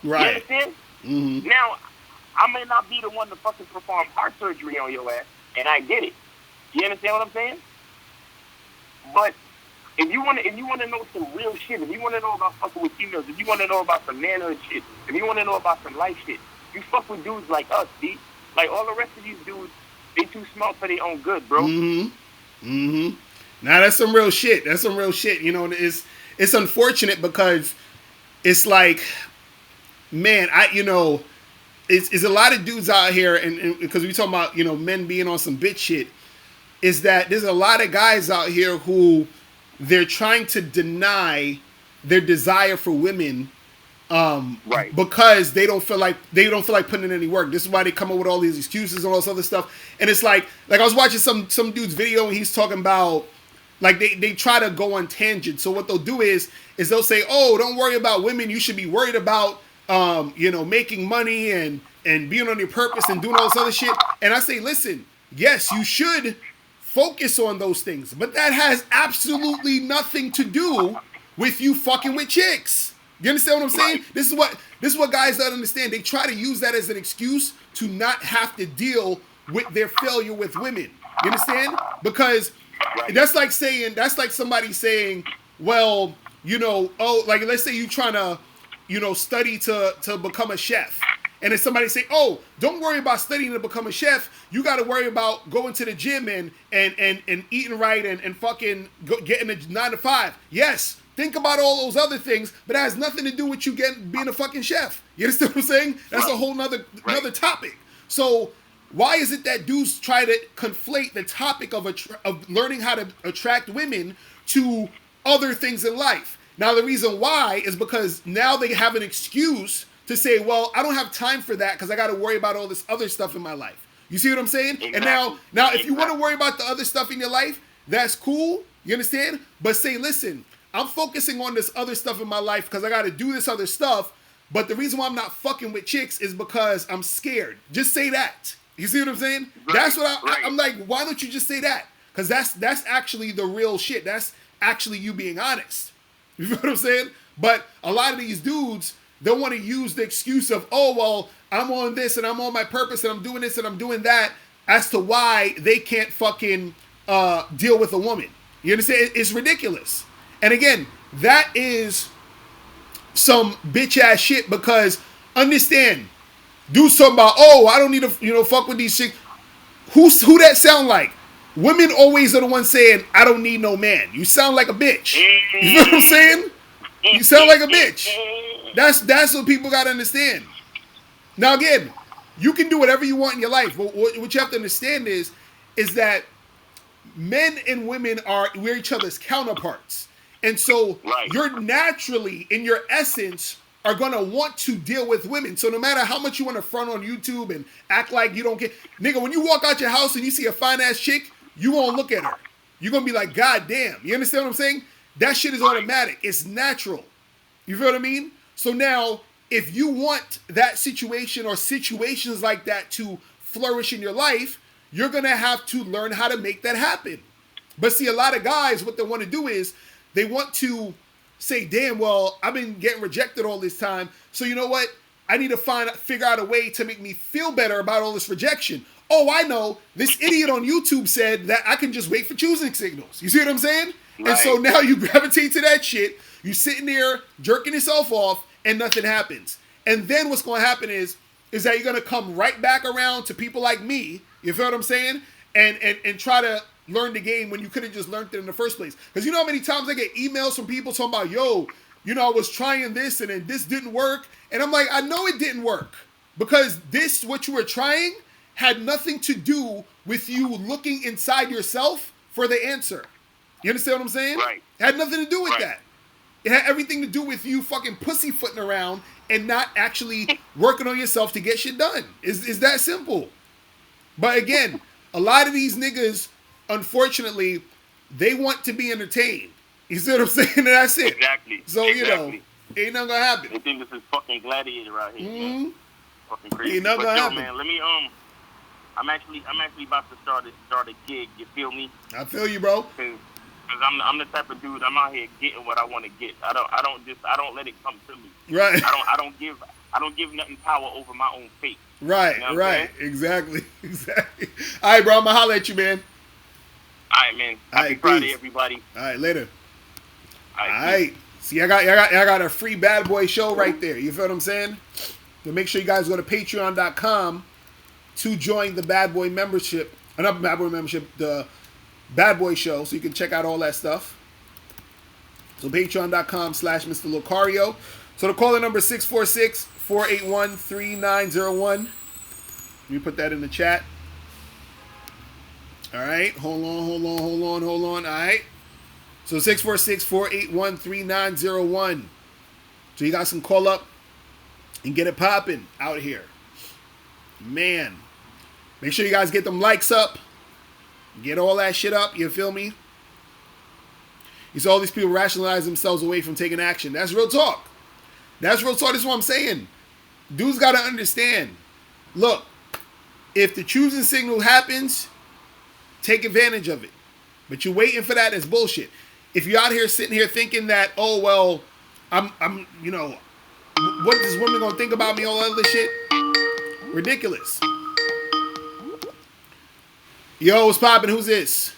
Right. You understand? Mm-hmm. Now, I may not be the one to fucking perform heart surgery on your ass, and I get it. You understand what I'm saying? But if you want to know some real shit, if you want to know about fucking with females, if you want to know about some manhood shit, if you want to know about some life shit, you fuck with dudes like us, B. Like all the rest of these dudes, they too smart for their own good, bro. Mm-hmm. Mm-hmm. Now that's some real shit. That's some real shit. You know, it's unfortunate because it's like man, is a lot of dudes out here, and because we talking about men being on some bitch shit, is that there's a lot of guys out here who they're trying to deny their desire for women, Right. because they don't feel like putting in any work. This is why they come up with all these excuses and all this other stuff. And it's like I was watching some dude's video and he's talking about like they try to go on tangents. So what they'll do is they'll say, oh, don't worry about women. You should be worried about making money and being on your purpose and doing all this other shit. And I say, listen, yes, you should focus on those things, but that has absolutely nothing to do with you fucking with chicks. You understand what I'm saying? Right. This is what guys don't understand. They try to use that as an excuse to not have to deal with their failure with women. You understand? Because Right. that's like somebody saying, well, like let's say you trying to, study to become a chef. And then somebody say, oh, don't worry about studying to become a chef. You got to worry about going to the gym and eating right and fucking getting a 9 to 5. Yes, think about all those other things, but it has nothing to do with you being a fucking chef. You understand what I'm saying? That's a whole nother topic. So why is it that dudes try to conflate the topic of learning how to attract women to other things in life? Now, the reason why is because now they have an excuse to say, well, I don't have time for that because I got to worry about all this other stuff in my life. You see what I'm saying? Exactly. And now, if you want to worry about the other stuff in your life, that's cool. You understand? But say, listen, I'm focusing on this other stuff in my life because I got to do this other stuff. But the reason why I'm not fucking with chicks is because I'm scared. Just say that. You see what I'm saying? Right, That's what right. I'm like. Why don't you just say that? Because that's actually the real shit. That's actually you being honest. You know what I'm saying? But a lot of these dudes, they want to use the excuse of, oh, well, I'm on this and I'm on my purpose and I'm doing this and I'm doing that as to why they can't fucking deal with a woman. You understand? It's ridiculous. And again, that is some bitch ass shit because understand, dudes talking about, oh, I don't need to fuck with these chicks. Who that sound like? Women always are the ones saying, I don't need no man. You sound like a bitch. You know what I'm saying? You sound like a bitch. That's what people gotta understand. Now again, you can do whatever you want in your life. But what you have to understand is that men and women we're each other's counterparts. And so Right. you're naturally, in your essence, are gonna want to deal with women. So no matter how much you want to front on YouTube and act like you don't care, nigga, when you walk out your house and you see a fine ass chick, you gonna look at her. You're gonna be like, God damn. You understand what I'm saying? That shit is automatic. It's natural. You feel what I mean? So now, if you want that situation or situations like that to flourish in your life, you're gonna have to learn how to make that happen. But see, a lot of guys, what they want to do is they want to say, damn, well, I've been getting rejected all this time. So you know what? I need to figure out a way to make me feel better about all this rejection. Oh, I know. This idiot on YouTube said that I can just wait for choosing signals. You see what I'm saying? Right. And so now you gravitate to that shit. You sitting there jerking yourself off and nothing happens. And then what's going to happen is that you're going to come right back around to people like me. You feel what I'm saying? And try to learn the game when you could have just learned it in the first place. Because you know how many times I get emails from people talking about, yo, I was trying this and then this didn't work. And I'm like, I know it didn't work. Because what you were trying had nothing to do with you looking inside yourself for the answer. You understand what I'm saying? Right. It had nothing to do with Right. that. It had everything to do with you fucking pussyfooting around and not actually working on yourself to get shit done. Is that simple. But again, a lot of these niggas, unfortunately, they want to be entertained. You see what I'm saying? And that's it. Exactly. So, Exactly. ain't nothing gonna happen. They think this is fucking Gladiator out here. Mm-hmm. Man. Fucking crazy. Ain't nothing But gonna yo, happen. man, let me I'm actually about to start a gig. You feel me? I feel you, bro. Cause I'm the type of dude. I'm out here getting what I want to get. I don't let it come to me. Right. I don't give nothing power over my own fate. Right, You know what I'm right. saying? Exactly. Exactly. All right, bro. I'm going to holler at you, man. All right, man. All Happy right, Friday, peace. everybody. All right, later. All All right. right. See, I got a free bad boy show right there. You feel what I'm saying? So make sure you guys go to patreon.com to join the bad boy membership. Not bad boy membership, the bad boy show. So you can check out all that stuff. So patreon.com/Mr. Locario. So the caller number is 481-3901. Let me put that in the chat. All right. Hold on. All right. So 646-481-3901. So you guys can call up and get it popping out here. Man. Make sure you guys get them likes up. Get all that shit up. You feel me? You see all these people rationalize themselves away from taking action. That's real talk. That's real talk. This is what I'm saying. Dudes got to understand. Look, if the choosing signal happens, take advantage of it. But you're waiting for that is bullshit. If you're out here sitting here thinking that, oh, well, I'm what is women going to think about me, all that other shit? Ridiculous. Yo, what's poppin'? Who's this?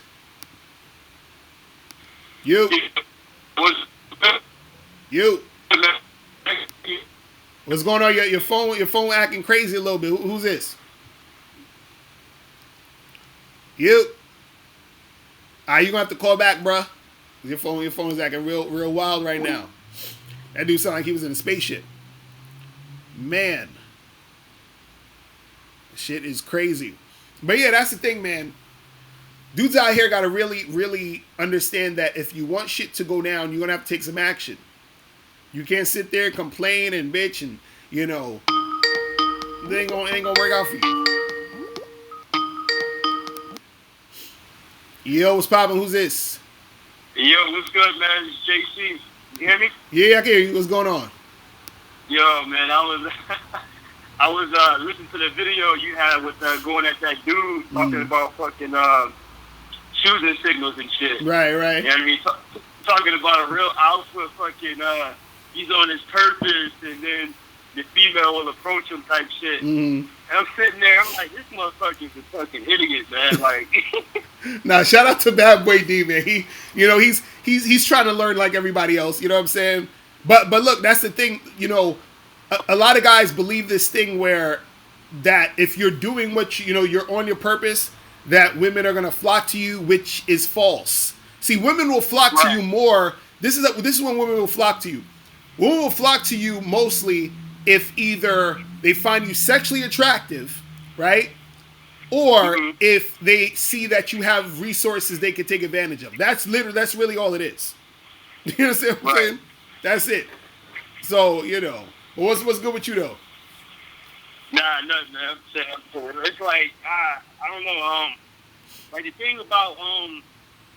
You. You. What's going on? Your phone acting crazy a little bit. Who's this? You. You gonna have to call back, bruh. Your phone is acting real wild right now. That dude sounded like he was in a spaceship. Man. Shit is crazy. But yeah, that's the thing, man. Dudes out here gotta really, really understand that if you want shit to go down, you're gonna have to take some action. You can't sit there, complain and bitch, and it ain't gonna work out for you. Yo, what's poppin'? Who's this? Yo, what's good, man? It's JC. You hear me? Yeah, I can hear you. What's going on? Yo, man, I was listening to the video you had with going at that dude talking about fucking choosing signals and shit. Right. You know what I mean? Talking about a real alpha fucking he's on his purpose, and then the female will approach him type shit. Mm-hmm. And I'm sitting there, I'm like, this motherfucker's a fucking idiot, man. Like, nah, shout out to Bad Boy D, man. He's trying to learn like everybody else. You know what I'm saying? But look, that's the thing. A lot of guys believe this thing where that if you're doing what you're on your purpose, that women are gonna flock to you, which is false. See, women will flock to you more. This is when women will flock to you. Women will flock to you mostly if either they find you sexually attractive, right? Or if they see that you have resources they can take advantage of. That's really all it is. You understand what I'm saying? That's it. So, what's good with you though? Nah, nothing, man. It's like, I don't know, like the thing about, I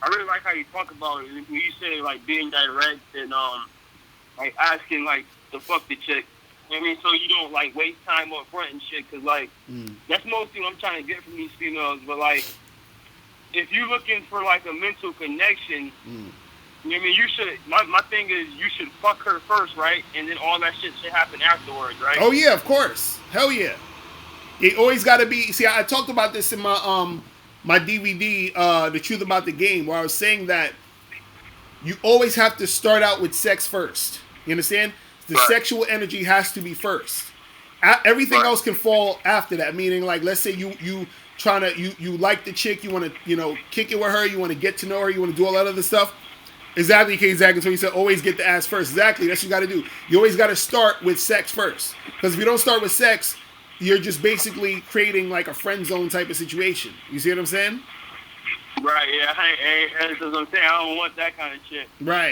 really like how you talk about it when you say like being direct and, like asking like to fuck the chick. You know what I mean? So you don't like waste time up front and shit, cause like that's mostly what I'm trying to get from these females. But like, if you're looking for like a mental connection, you know what I mean? You should. My thing is, you should fuck her first, right? And then all that shit should happen afterwards, right? Oh yeah, of course. Hell yeah. It always got to be. See, I talked about this in my my DVD, The Truth About the Game, where I was saying that you always have to start out with sex first. You understand? The sexual energy has to be first. Everything else can fall after that. Meaning, like, let's say you like the chick, you want to kick it with her, you want to get to know her, you want to do all that other stuff. Exactly, Zach. So he said, always get the ass first. Exactly, that's what you got to do. You always got to start with sex first. Because if you don't start with sex, you're just basically creating like a friend zone type of situation. You see what I'm saying? Right. Yeah. That's what I'm saying. I don't want that kind of shit. Right.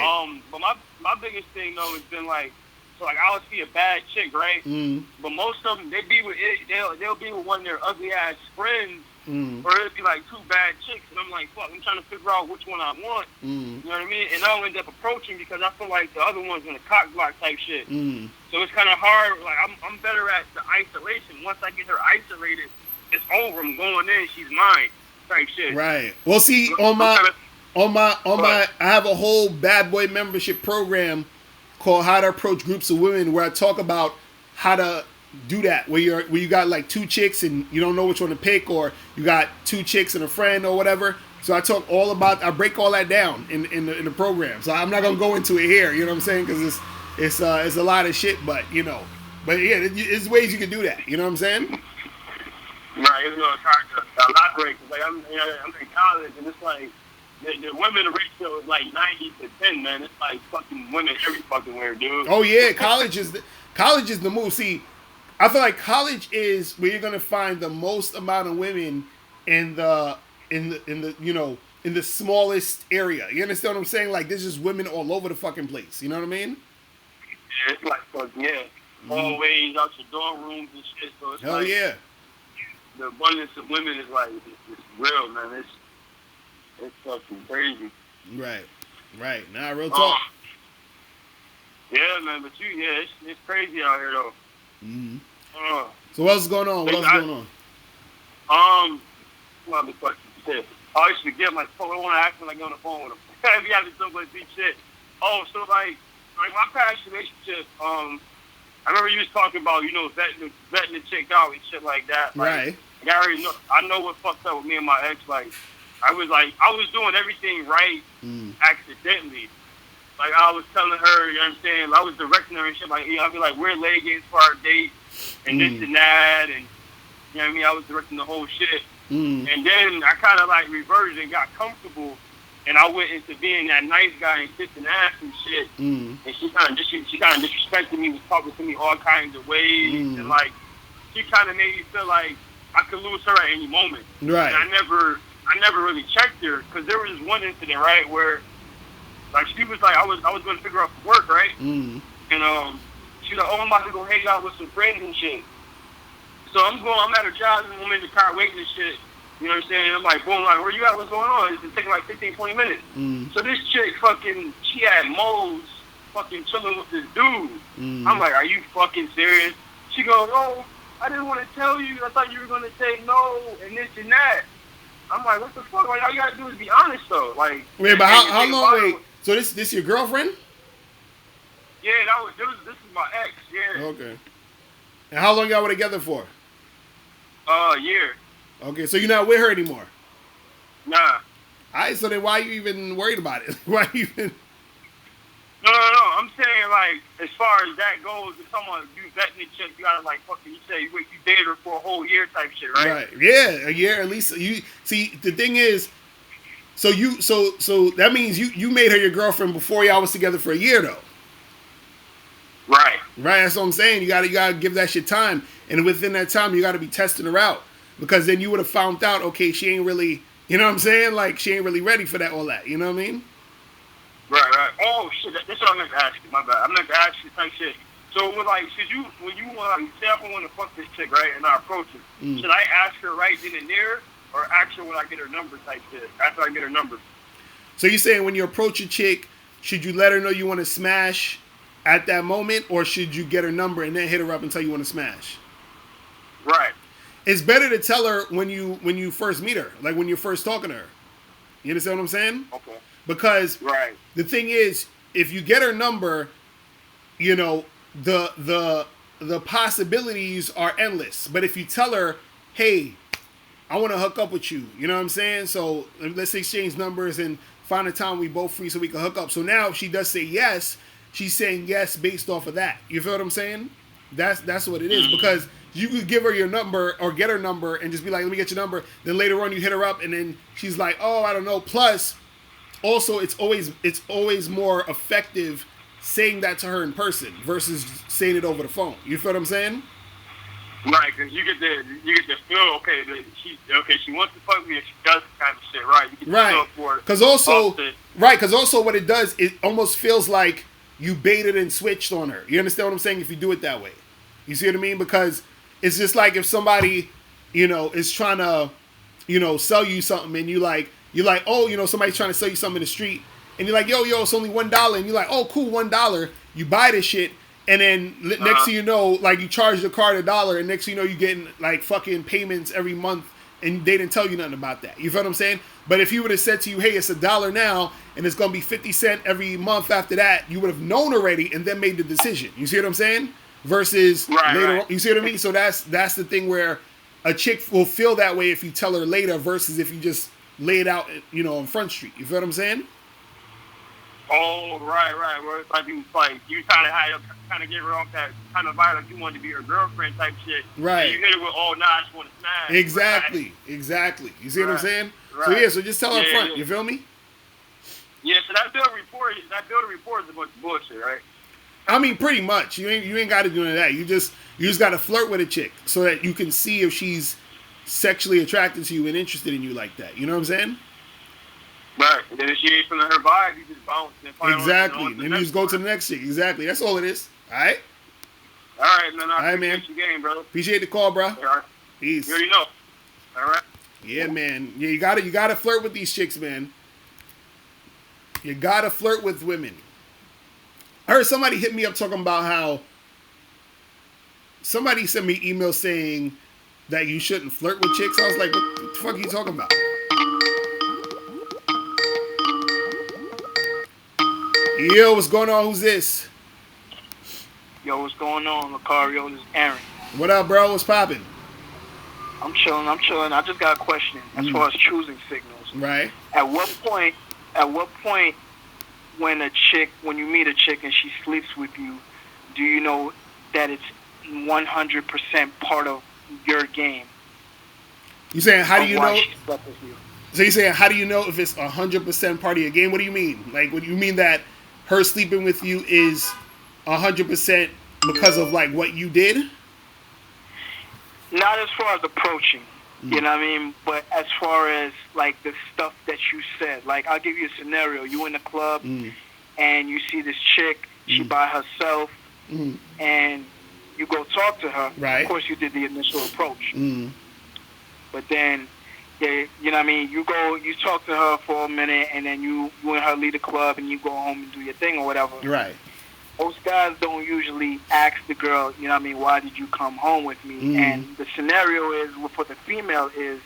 But my biggest thing though has been like. So like I would see a bad chick, right? But most of them, they'll be with one of their ugly ass friends, or it'll be like two bad chicks, and I'm like, fuck, I'm trying to figure out which one I want. You know what I mean? And I'll end up approaching because I feel like the other one's gonna cock block type shit. So it's kind of hard. Like I'm better at the isolation. Once I get her isolated, it's over. I'm going in. She's mine. Type shit. Right. Well, see, on my, I have a whole Bad Boy membership program called How to Approach Groups of Women, where I talk about how to do that, where you got like two chicks and you don't know which one to pick, or you got two chicks and a friend or whatever. So I talk all about, I break all that down in the program. So I'm not gonna go into it here, you know what I'm saying? Because it's a lot of shit, but but yeah, there's ways you can do that. You know what I'm saying? Right. It's gonna hard to elaborate. Cause like I'm in college, and it's like. The women ratio is like 90 to 10, man. It's like fucking women every fucking where, dude. Oh yeah, college is College is the move. See, I feel like college is where you're gonna find the most amount of women in the in the smallest area. You understand what I'm saying? Like there's just women all over the fucking place. You know what I mean? Yeah, it's like hallways, out your dorm rooms and shit. So it's Hell like yeah. the abundance of women is like it's real, man. It's fucking crazy. Right. Nah, real talk. Yeah, man. But it's crazy out here though. Mm-hmm. So what's going on? What else going on? What other question? Shit. I always forget my phone. I want to ask him like on the phone with him. If you have to talk about deep shit. Oh, so like my past relationship. I remember you was talking about vetting the chick out and shit like that. Like, Right. Like, I know what fucked up with me and my ex. Like I was doing everything right accidentally. Like I was telling her, you know what I'm saying? I was directing her and shit. Like I'd be like, wear leggings for our date and this and that, and you know what I mean? I was directing the whole shit. And then I kind of like reverted and got comfortable, and I went into being that nice guy and kissing ass and shit. And she kind of disrespected me, was talking to me all kinds of ways, and like she kind of made me feel like I could lose her at any moment. Right. And I never really checked her because there was one incident, right, where like she was like I was going to figure out for work, right? And she's like, oh, I'm about to go hang out with some friends and shit. So I'm at her job and I'm in the car waiting and shit. You know what I'm saying? I'm like, boom, like, where you at? What's going on? It's taking like 15, 20 minutes. So this chick she had moles fucking chilling with this dude. I'm like, are you fucking serious? She goes, oh, I didn't want to tell you. I thought you were going to say no and this and that. I'm like, what the fuck? Like, all you got to do is be honest, though. Like, wait, but how long? Wait, so this your girlfriend? Yeah, this is my ex, yeah. Okay. And how long y'all were together for? A year. Okay, so you're not with her anymore? Nah. Alright, so then why are you even worried about it? Why you even... No. I'm saying, like, as far as that goes, if someone you vetting the chick, you gotta like fucking you say you dated her for a whole year type shit, right? Right. Yeah, a year at least. You see, the thing is, so that means you made her your girlfriend before y'all was together for a year though. Right. Right, that's what I'm saying. You gotta give that shit time. And within that time you gotta be testing her out. Because then you would have found out, okay, she ain't really, you know what I'm saying? Like she ain't really ready for that, all that. You know what I mean? Right. Oh shit, that's what I meant to ask you, my bad. I meant to ask you type shit. So when you want to say I want to fuck this chick, right, and I approach her, should I ask her right then and there or ask her when I get her number type shit? After I get her number. So you're saying when you approach a chick, should you let her know you want to smash at that moment, or should you get her number and then hit her up and tell you want to smash? Right. It's better to tell her when you first meet her, like when you're first talking to her. You understand what I'm saying? Okay. Because the thing is, if you get her number, you know, the possibilities are endless. But if you tell her, hey, I want to hook up with you, you know what I'm saying? So let's exchange numbers and find a time we both free so we can hook up. So now if she does say yes, she's saying yes based off of that. You feel what I'm saying? That's what it is. Because you could give her your number or get her number and just be like, let me get your number. Then later on you hit her up and then she's like, oh, I don't know. Plus, also it's always more effective saying that to her in person versus saying it over the phone. You feel what I'm saying? Right, because you get the feel, okay, she wants to fuck me and she does the kind of shit, right? You get the feel for it. Because also what it does, it almost feels like you baited and switched on her. You understand what I'm saying? If you do it that way. You see what I mean? Because it's just like if somebody, you know, is trying to, you know, sell you something and you're like, oh, you know, somebody's trying to sell you something in the street and you're like, yo, it's only $1 and you're like, oh, cool, $1. You buy this shit and then next thing you know, like you charge the card $1 and next thing you know, you're getting like fucking payments every month and they didn't tell you nothing about that. You feel what I'm saying? But if he would have said to you, hey, it's $1 now and it's going to be 50 cents every month after that, you would have known already and then made the decision. You see what I'm saying? Versus later on, you see what I mean? So that's the thing where a chick will feel that way if you tell her later versus if you just lay it out, you know, on Front Street. You feel what I'm saying? Oh, right. Where it's like you kind of give her off that kind of vibe like you wanted to be her girlfriend type shit. Right. And you hit her with, oh, nah, I just want to smash. Exactly. You see what I'm saying? Right. So just tell her up front. Yeah. You feel me? Yeah. So that build report is a bunch of bullshit, right? I mean, pretty much. You ain't got to do none of that. You just got to flirt with a chick so that you can see if she's sexually attracted to you and interested in you like that. You know what I'm saying? Right. And then if she ain't feeling her vibe, you just bounce and find Exactly. on Then you just go to the next chick. Exactly. That's all it is. All right. All right, man. All I right, man. appreciate your game, brother. Appreciate the call, bro. All right. Peace. You already know. All right. Yeah, man. Yeah, you gotta flirt with these chicks, man. You gotta flirt with women. I heard somebody hit me up talking about how somebody sent me email saying that you shouldn't flirt with chicks. I was like, what the fuck are you talking about? Yo, what's going on? Who's this? Yo, what's going on, Locario? This is Aaron. What up, bro? What's poppin'? I'm chilling. I just got a question as far as choosing signals. Right. At what point, when you meet a chick and she sleeps with you, do you know that it's 100% part of your game? You saying how do you know? She slept with you? So you saying how do you know if it's 100% part of your game? What do you mean? Like, what do you mean that her sleeping with you is 100% because of like what you did? Not as far as approaching, you know what I mean? But as far as, like, the stuff that you said. Like, I'll give you a scenario. You in the club, and you see this chick, she by herself, and you go talk to her. Right. Of course, you did the initial approach. But then, yeah, you know what I mean? You talk to her for a minute, and then you and her leave the club, and you go home and do your thing or whatever. Right. Most guys don't usually ask the girl, you know what I mean, why did you come home with me? And the scenario is, for the female is,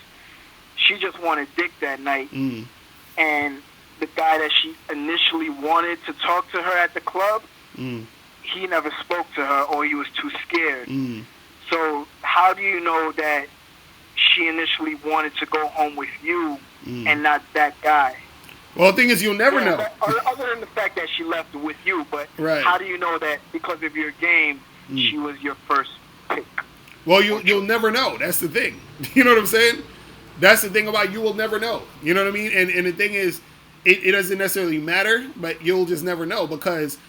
she just wanted dick that night. And the guy that she initially wanted to talk to her at the club, he never spoke to her or he was too scared. So how do you know that she initially wanted to go home with you and not that guy? Well, the thing is, you'll never know. Other than the fact that she left with you, but how do you know that because of your game, she was your first pick? Well, you'll never know. That's the thing. You know what I'm saying? That's the thing about you will never know. You know what I mean? And the thing is, it doesn't necessarily matter, but you'll just never know because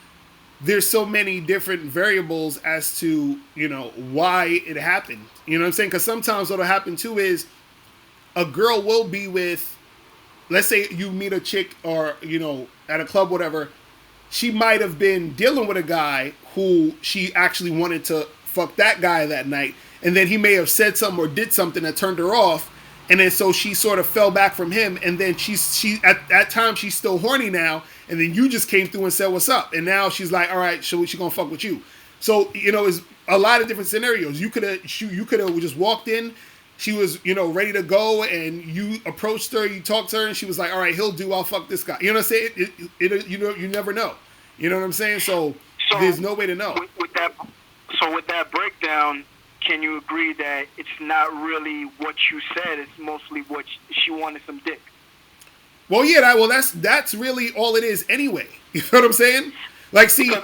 there's so many different variables as to, you know, why it happened. You know what I'm saying? Because sometimes what'll happen too is a girl will be with, let's say you meet a chick or, you know, at a club, whatever, she might have been dealing with a guy who she actually wanted to fuck that guy that night. And then he may have said something or did something that turned her off. And then so she sort of fell back from him. And then she at that time, she's still horny now. And then you just came through and said, what's up? And now she's like, all right, so she gonna fuck with you. So, you know, it's a lot of different scenarios. You could have just walked in. She was, you know, ready to go, and you approached her, you talked to her, and she was like, all right, he'll do, I'll fuck this guy. You know what I'm saying? You know, you never know. You know what I'm saying? So there's no way to know. With that breakdown, can you agree that it's not really what you said, it's mostly what she wanted some dick? Well, yeah, that's really all it is anyway. You know what I'm saying? Like, see. Because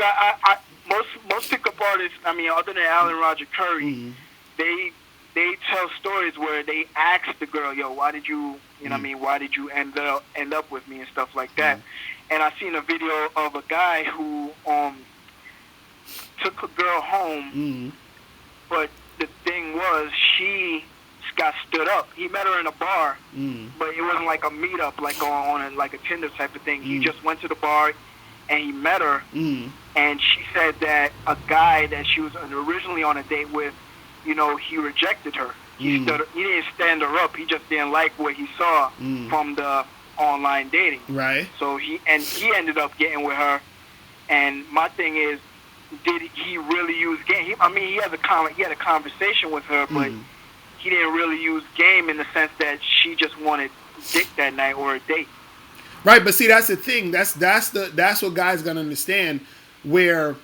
most pickup artists, I mean, other than Alan Roger Curry, they tell stories where they ask the girl, yo, why did you, you know what I mean, why did you end up with me and stuff like that. And I seen a video of a guy who took a girl home, but the thing was she got stood up. He met her in a bar, but it wasn't like a meetup, like on a Tinder type of thing. He just went to the bar and he met her, and she said that a guy that she was originally on a date with, you know, he rejected her. He didn't stand her up. He just didn't like what he saw from the online dating. Right. So he ended up getting with her. And my thing is, did he really use game? He had a conversation with her, but he didn't really use game in the sense that she just wanted dick that night or a date. Right, but see, that's the thing. That's what guys gotta understand. Where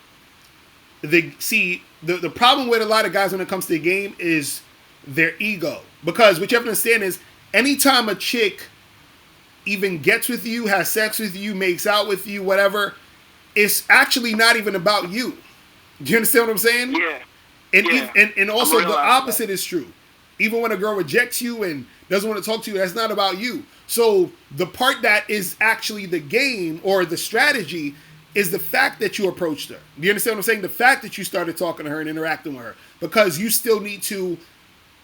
the problem with a lot of guys when it comes to the game is their ego. Because what you have to understand is anytime a chick even gets with you, has sex with you, makes out with you, whatever, it's actually not even about you. Do you understand what I'm saying? Yeah. And also the opposite is true. Even when a girl rejects you and doesn't want to talk to you, that's not about you. So the part that is actually the game or the strategy is the fact that you approached her. Do you understand what I'm saying? The fact that you started talking to her and interacting with her, because you still need to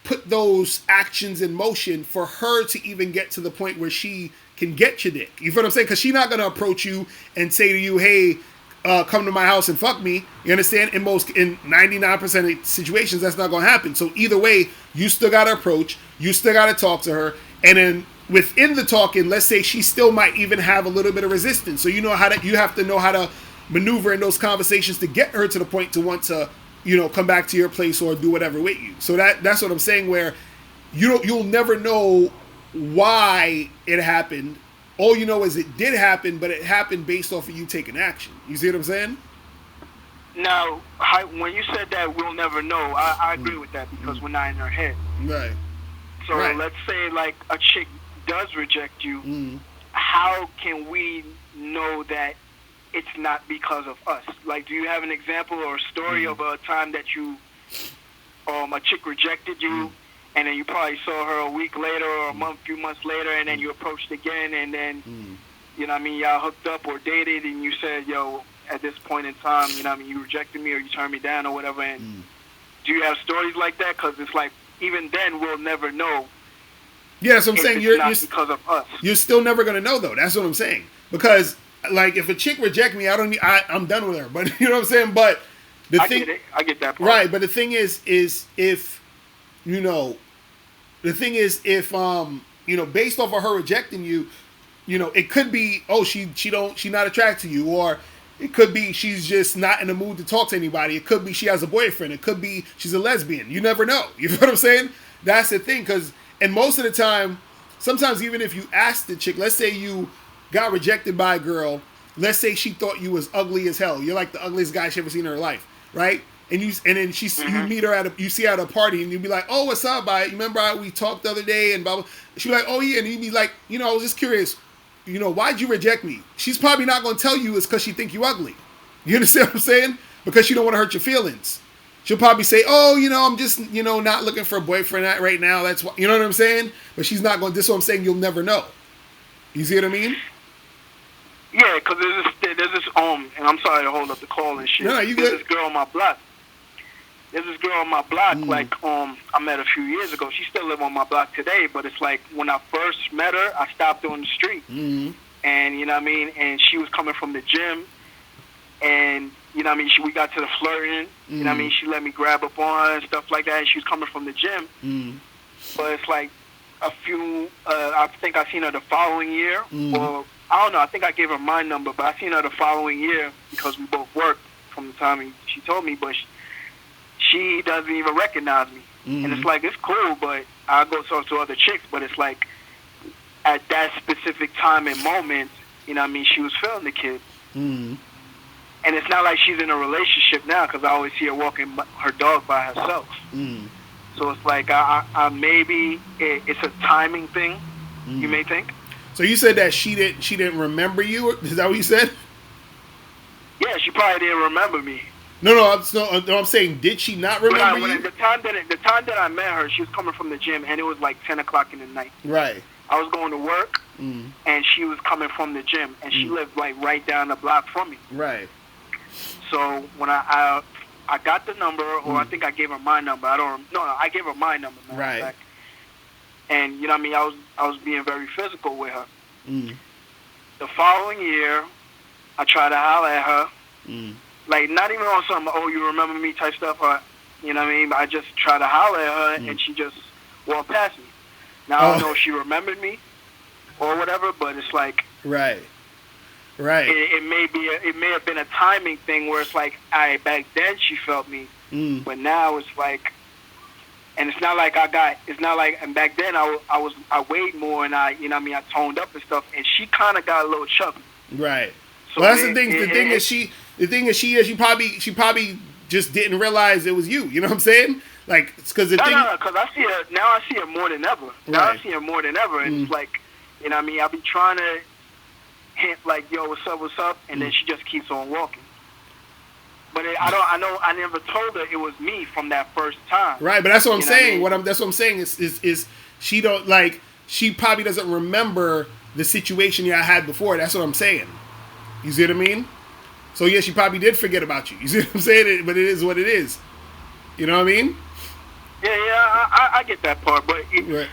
put those actions in motion for her to even get to the point where she can get your dick. You feel what I'm saying? Because she's not gonna approach you and say to you, "Hey, come to my house and fuck me." You understand? In 99% of situations, that's not gonna happen. So either way, you still gotta approach. You still gotta talk to her, and then within the talking, let's say she still might even have a little bit of resistance. So you have to know how to maneuver in those conversations to get her to the point to want to, come back to your place or do whatever with you. So that's what I'm saying. Where you'll never know why it happened. All you know is it did happen, but it happened based off of you taking action. You see what I'm saying? Now, when you said that we'll never know, I agree with that because we're not in her head. Right. So Right. let's say like a chick does reject you, how can we know that it's not because of us? Like, do you have an example or a story of a time that a chick rejected you, and then you probably saw her a week later or few months later, and then you approached again, and then, y'all hooked up or dated, and you said, yo, at this point in time, you rejected me or you turned me down or whatever, and do you have stories like that? Because it's like, even then, we'll never know. Yeah, that's what I'm saying. You're because of us. You're still never gonna know though. That's what I'm saying. Because like if a chick reject me, I'm done with her. But you know what I'm saying. But I get that part. Right. But the thing is if based off of her rejecting you, it could be she's not attracted to you, or it could be she's just not in the mood to talk to anybody. It could be she has a boyfriend. It could be she's a lesbian. You never know. You know what I'm saying? That's the thing. And most of the time, sometimes even if you ask the chick, let's say you got rejected by a girl, let's say she thought you was ugly as hell. You're like the ugliest guy she ever seen in her life, right? And then you meet her you see her at a party, and you be like, "Oh, what's up, bye? You remember we talked the other day?" And blah blah. She's like, "Oh yeah," and you'd be like, "I was just curious, why'd you reject me?" She's probably not gonna tell you it's because she think you ugly. You understand what I'm saying? Because she don't want to hurt your feelings. She'll probably say, "Oh, I'm just, not looking for a boyfriend right now. That's why," you know what I'm saying? But she's not going. This is what I'm saying. You'll never know. You see what I mean? Yeah, because there's this and I'm sorry to hold up the call and shit. No, you There's good. this girl on my block. Like I met a few years ago. She still live on my block today, but it's like when I first met her, I stopped her on the street, and and she was coming from the gym, and we got to the flirting. She let me grab up on her and stuff like that. And she was coming from the gym, but it's like a few. I think I seen her the following year, or I don't know. I think I gave her my number, but I seen her the following year because we both worked from the time she told me. But she doesn't even recognize me, and it's like it's cool. But I go talk to other chicks, but it's like at that specific time and moment, she was feeling the kid. And it's not like she's in a relationship now because I always see her walking her dog by herself. So it's like I maybe it's a timing thing. You may think. So you said that she didn't remember you. Is that what you said? Yeah, she probably didn't remember me. No. I'm saying, did she not remember you? The time that I met her, she was coming from the gym, and it was like 10 o'clock in the night. Right. I was going to work, and she was coming from the gym, and she lived like right down the block from me. Right. So when I got the number, or I think I gave her my number. I gave her my number. Right. Back. And I was being very physical with her. The following year, I tried to holler at her, like not even on some you remember me type stuff, or I just tried to holler at her, and she just walked past me. Now I don't know if she remembered me or whatever, but it's like right. It may have been a timing thing where it's like, back then she felt me, but now it's like, and it's not like and back then I weighed more and I toned up and stuff, and she kind of got a little chubby. Right. So well, that's the thing. The thing is she probably just didn't realize it was you. You know what I'm saying? Like, it's because because I see her more than ever. Now I see her more than ever, and it's like, I be trying to hint like, yo, what's up, and then she just keeps on walking. But I never told her it was me from that first time. Right, but that's what I'm saying. That's what I'm saying is she don't like, she probably doesn't remember the situation I had before. That's what I'm saying. You see what I mean? So yeah, she probably did forget about you. You see what I'm saying? But it is what it is. You know what I mean? Yeah, I get that part, but Right.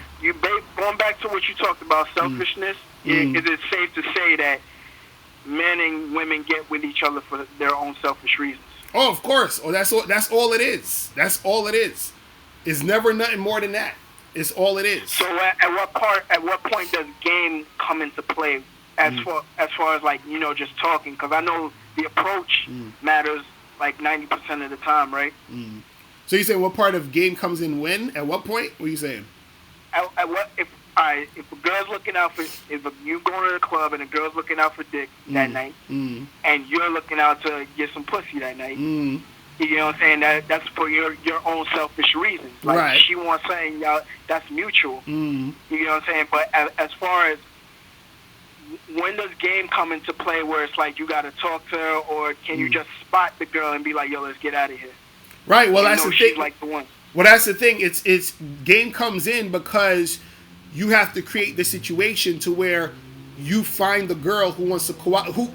Going back to what you talked about, selfishness. Is it safe to say that men and women get with each other for their own selfish reasons? Oh, of course. Oh, that's all. That's all it is. That's all it is. It's never nothing more than that. It's all it is. So at what point does game come into play as far as like, you know, just talking? Because I know the approach matters like 90% of the time, right? So you saying what part of game comes in when? At what point? What are you saying? At what if a girl's looking out for, if you going to the club and a girl's looking out for dick that night, and you're looking out to get some pussy that night, you know what I'm saying? That's for your own selfish reasons. Like, right. She wants something, y'all, that's mutual. You know what I'm saying? But as far as when does game come into play where it's like you got to talk to her, or can you just spot the girl and be like, yo, let's get out of here? Right. Well, that's the thing. She's like the one. Well, that's the thing. It's game comes in because you have to create the situation to where you find the girl who wants to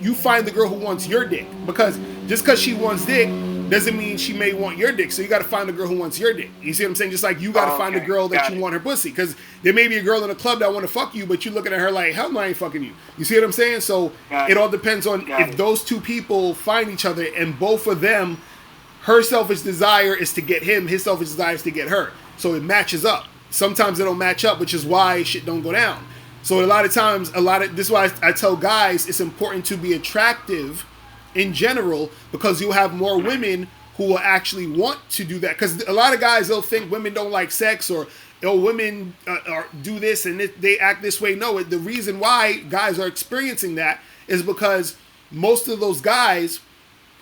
you find the girl who wants your dick. Because just because she wants dick doesn't mean she may want your dick. So you got to find a girl who wants your dick. You see what I'm saying? Just like you got to find a girl that you want her pussy. Because there may be a girl in a club that want to fuck you, but you're looking at her like, hell no, I ain't fucking you. You see what I'm saying? So it all depends on if those two people find each other and both of them, her selfish desire is to get him, his selfish desire is to get her. So it matches up. Sometimes it don't match up, which is why shit don't go down. So a lot of times, this is why I tell guys it's important to be attractive in general, because you'll have more women who will actually want to do that. Because a lot of guys, they'll think women don't like sex, or women do this and they act this way. No, the reason why guys are experiencing that is because most of those guys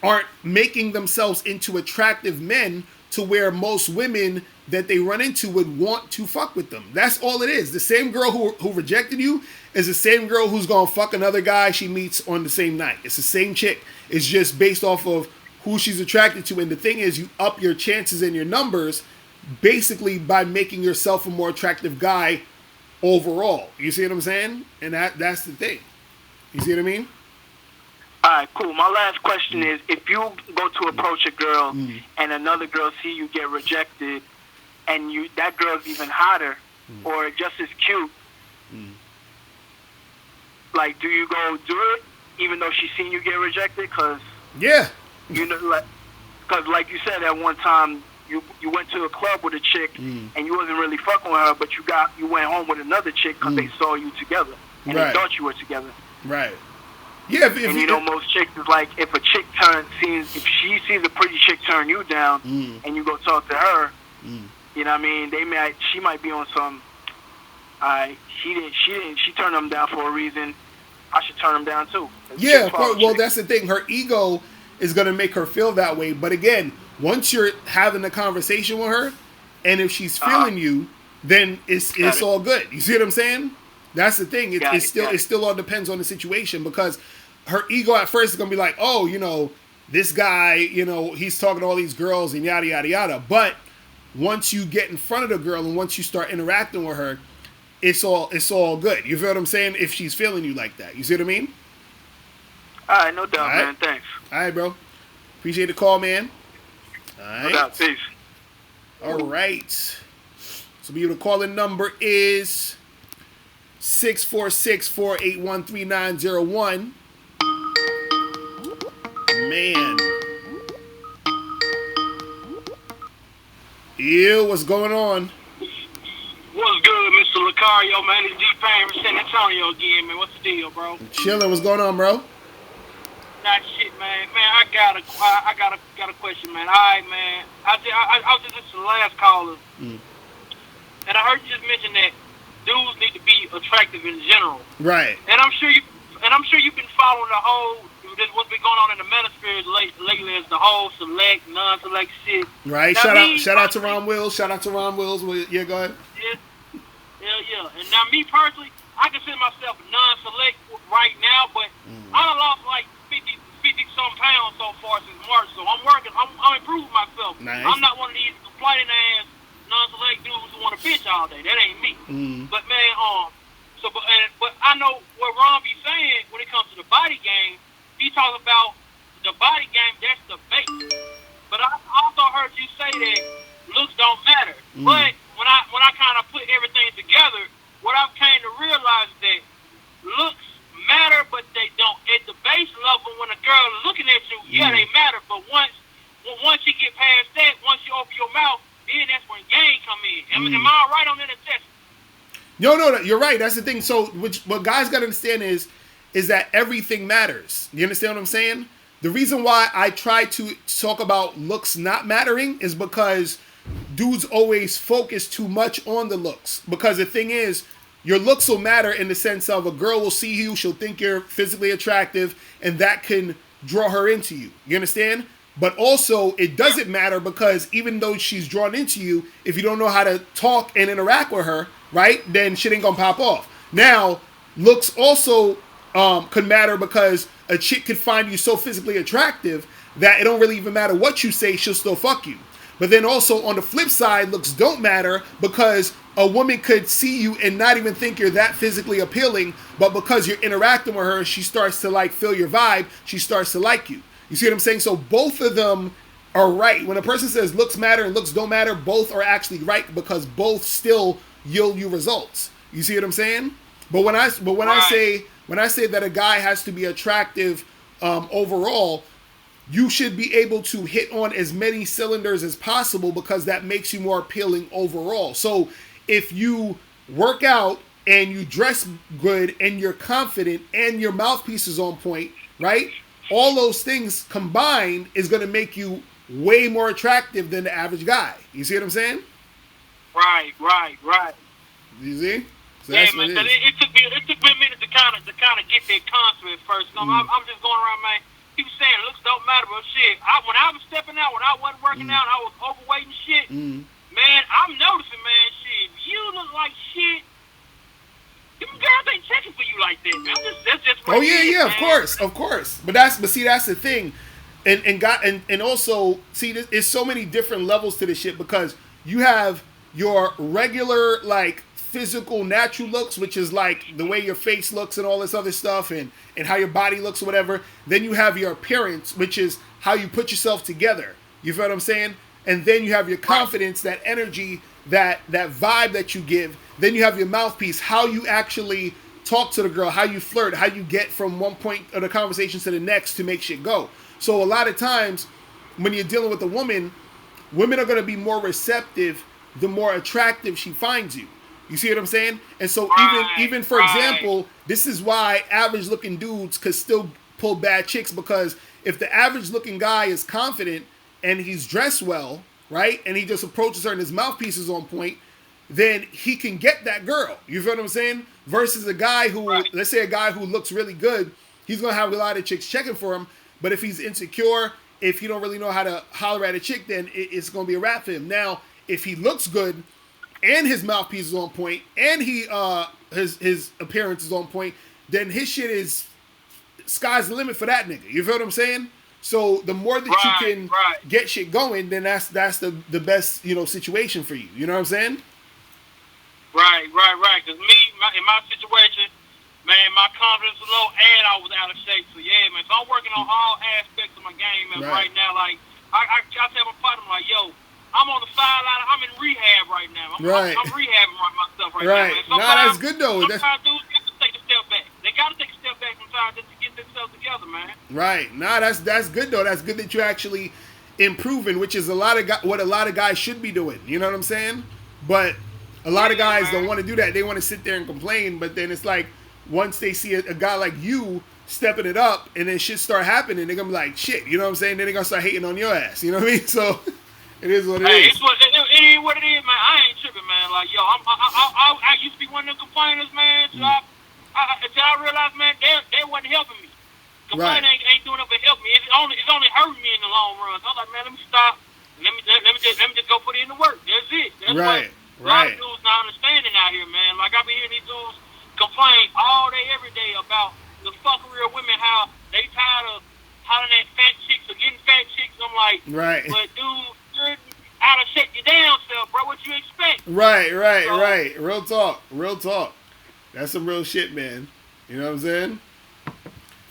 aren't making themselves into attractive men to where most women that they run into would want to fuck with them. That's all it is. The same girl who rejected you is the same girl who's gonna fuck another guy she meets on the same night. It's the same chick. It's just based off of who she's attracted to. And the thing is, you up your chances and your numbers basically by making yourself a more attractive guy overall. You see what I'm saying? And that's the thing. You see what I mean? All right, cool. My last question is, if you go to approach a girl and another girl see you get rejected, and that girl's even hotter or just as cute, like, do you go do it even though she's seen you get rejected? Cause you know, because like you said, at one time you went to a club with a chick and you wasn't really fucking with her, but you went home with another chick because they saw you together and they thought you were together. Right. Yeah, and you know, most chicks is like, if a chick if she sees a pretty chick turn you down, and you go talk to her, you know what I mean? She might be on some. She turned them down for a reason. I should turn them down too. Yeah, of course. Well, that's the thing. Her ego is gonna make her feel that way. But again, once you're having a conversation with her, and if she's feeling you, then it's all good. You see what I'm saying? That's the thing. It still all depends on the situation, because her ego at first is gonna be like, oh, you know, this guy, you know, he's talking to all these girls and yada yada yada. But once you get in front of the girl and once you start interacting with her, it's all good. You feel what I'm saying? If she's feeling you like that, you see what I mean? All right, no doubt, man. Thanks. All right, bro. Appreciate the call, man. All right. No doubt. Peace. All right. So the calling number is 646-481-3901. Man. Ew, what's going on? What's good, Mr. Locario, man? It's D-Pain from San Antonio again, man. What's the deal, bro? Chilling. What's going on, bro? Not shit, man. Man, I got a question, man. All right, man. I was just listening to the last caller, and I heard you just mention that dudes need to be attractive in general. Right. And I'm sure you've been following the whole what's been going on in the manosphere lately is the whole select, non-select shit. Right. Now, shout out to Ron Wills. Shout out to Ron Wills. Yeah, go ahead. Yeah. And now me personally, I consider myself non-select right now, but I done lost like 50 some pounds so far since March, so I'm working. I'm improving myself. Nice. I'm not one of these complaining ass non-select dudes who want to bitch all day. That ain't me. But man, but I know what Ron be saying when it comes to the body game. He talks about the the body game, that's the base. But I also heard you say that looks don't matter. But when I kind of put everything together, what I've came to realize is that looks matter, but they don't. At the base level, when a girl is looking at you, yeah, they matter. But once you get past that, once you open your mouth, then that's when game come in. Am I all right on that assessment? No, you're right. That's the thing. So, what guys got to understand is that everything matters. You understand what I'm saying? The reason why I try to talk about looks not mattering is because dudes always focus too much on the looks. Because the thing is, your looks will matter in the sense of a girl will see you, she'll think you're physically attractive, and that can draw her into you. You understand? But also, it doesn't matter because even though she's drawn into you, if you don't know how to talk and interact with her, right, then shit ain't gonna pop off. Now, looks also could matter because a chick could find you so physically attractive that it don't really even matter what you say, she'll still fuck you. But then also on the flip side, looks don't matter because a woman could see you and not even think you're that physically appealing, but because you're interacting with her, she starts to like feel your vibe, she starts to like you. You see what I'm saying? So both of them are right. When a person says looks matter and looks don't matter, both are actually right because both still yield you results. You see what I'm saying? But when I say that a guy has to be attractive overall, you should be able to hit on as many cylinders as possible because that makes you more appealing overall. So if you work out and you dress good and you're confident and your mouthpiece is on point, right? All those things combined is going to make you way more attractive than the average guy. You see what I'm saying? Right. You see? So yeah, that's man. what it is. It took me a minute to kind of get that concept at first. I'm just going around, man. People saying looks don't matter, but shit. When I was stepping out, when I wasn't working out, I was overweight and shit. Man, I'm noticing, man. Shit, you look like shit. Them girls ain't checking for you like that, man. That's just what it is, Yeah, man. of course. But see, that's the thing, and also see, there's so many different levels to this shit because you have your regular like physical natural looks, which is like the way your face looks and all this other stuff, and how your body looks or whatever. Then you have your appearance, which is how you put yourself together. You feel what I'm saying? And then you have your confidence, that energy, that vibe that you give. Then you have your mouthpiece, how you actually talk to the girl, how you flirt, how you get from one point of the conversation to the next to make shit go. So a lot of times when you're dealing with a woman, women are going to be more receptive the more attractive she finds you. You see what I'm saying? And so even for example, this is why average looking dudes could still pull bad chicks, because if the average looking guy is confident and he's dressed well, right, and he just approaches her and his mouthpiece is on point, then he can get that girl. You feel what I'm saying? Versus a guy who, let's say a guy who looks really good, he's going to have a lot of chicks checking for him, but if he's insecure, if he don't really know how to holler at a chick, then it's going to be a wrap for him. Now, if he looks good and his mouthpiece is on point and his appearance is on point, then his shit is sky's the limit for that nigga. You feel what I'm saying? So the more that you can get shit going, then that's the best, situation for you. You know what I'm saying? Right. Because in my situation, man, my confidence was low and I was out of shape. So yeah, man. So I'm working on all aspects of my game, and right now, like I tell my partner, I'm like, yo, I'm on the sideline. I'm in rehab right now. I'm rehabbing myself right now. Man. That's good though. Sometimes dudes have to take a step back. They got to take a step back sometimes just to get themselves together, man. Right. That's good though. That's good that you're actually improving, which is what a lot of guys should be doing. You know what I'm saying? But a lot of guys don't want to do that. They want to sit there and complain. But then it's like once they see a guy like you stepping it up, and then shit start happening, they're gonna be like, shit. You know what I'm saying? Then they're gonna start hating on your ass. You know what I mean? So. It is what it is. It is what it is, man. I ain't tripping, man. Like, yo, I used to be one of them complainers, man. Until I realized, man, they wasn't helping me. Complaining ain't doing nothing but help me. It's only hurting me in the long run. So I was like, man, let me stop. Let me just go put in the work. That's it. That's what a lot of dudes not understanding out here, man. Like, I be hearing these dudes complain all day, every day about the fuckery of women, how they tired of hollering at fat chicks or getting fat chicks. I'm like, but dude, out of shake you down, self, bro. What you expect? Right. Real talk. That's some real shit, man. You know what I'm saying?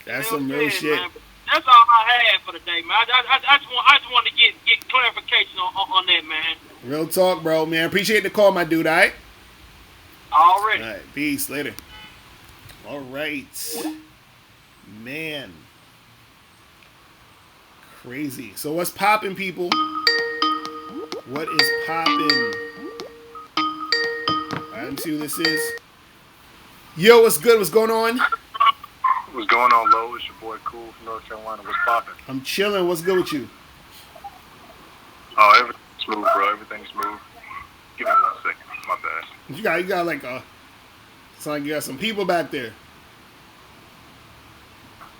That's some real shit. Man. That's all I had for the day, man. I just want to get clarification on that, man. Real talk, bro, man. Appreciate the call, my dude, all right? Already. All right, peace. Later. All right. Man. Crazy. So what's popping, people? What is popping? All right, let me see who this is. Yo, what's good? What's going on? What's going on, Lo? It's your boy Cool from North Carolina. What's popping? I'm chilling. What's good with you? Oh, everything's smooth, bro. Everything's smooth. Give me 1 second. My bad. You got like it's like you got some people back there.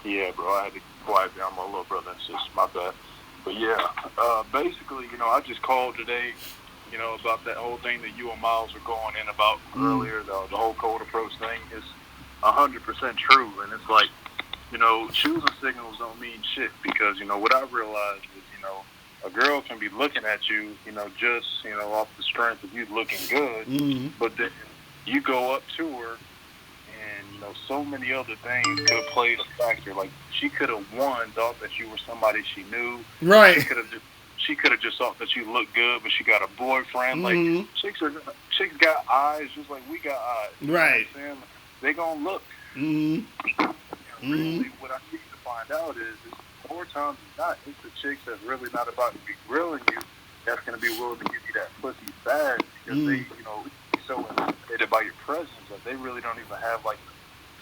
Yeah, bro. I had to quiet down my little brother and sister. My bad. But yeah, basically, I just called today, about that whole thing that you and Miles were going in about earlier, the whole cold approach thing is 100% true. And it's like, choosing signals don't mean shit because, what I realized is, a girl can be looking at you, just, off the strength of you looking good, but then you go up to her and, so many other things could have played a factor. Like, she could have, thought that you were somebody she knew. Right. She could have just thought that you looked good, but she got a boyfriend. Like, chicks got eyes just like we got eyes. Right. You know what I'm saying? They gonna look. Really, what I need to find out is more times than not, it's the chicks that's really not about to be grilling you that's gonna be willing to give you that pussy fast because they, so intimidated by your presence that they really don't even have like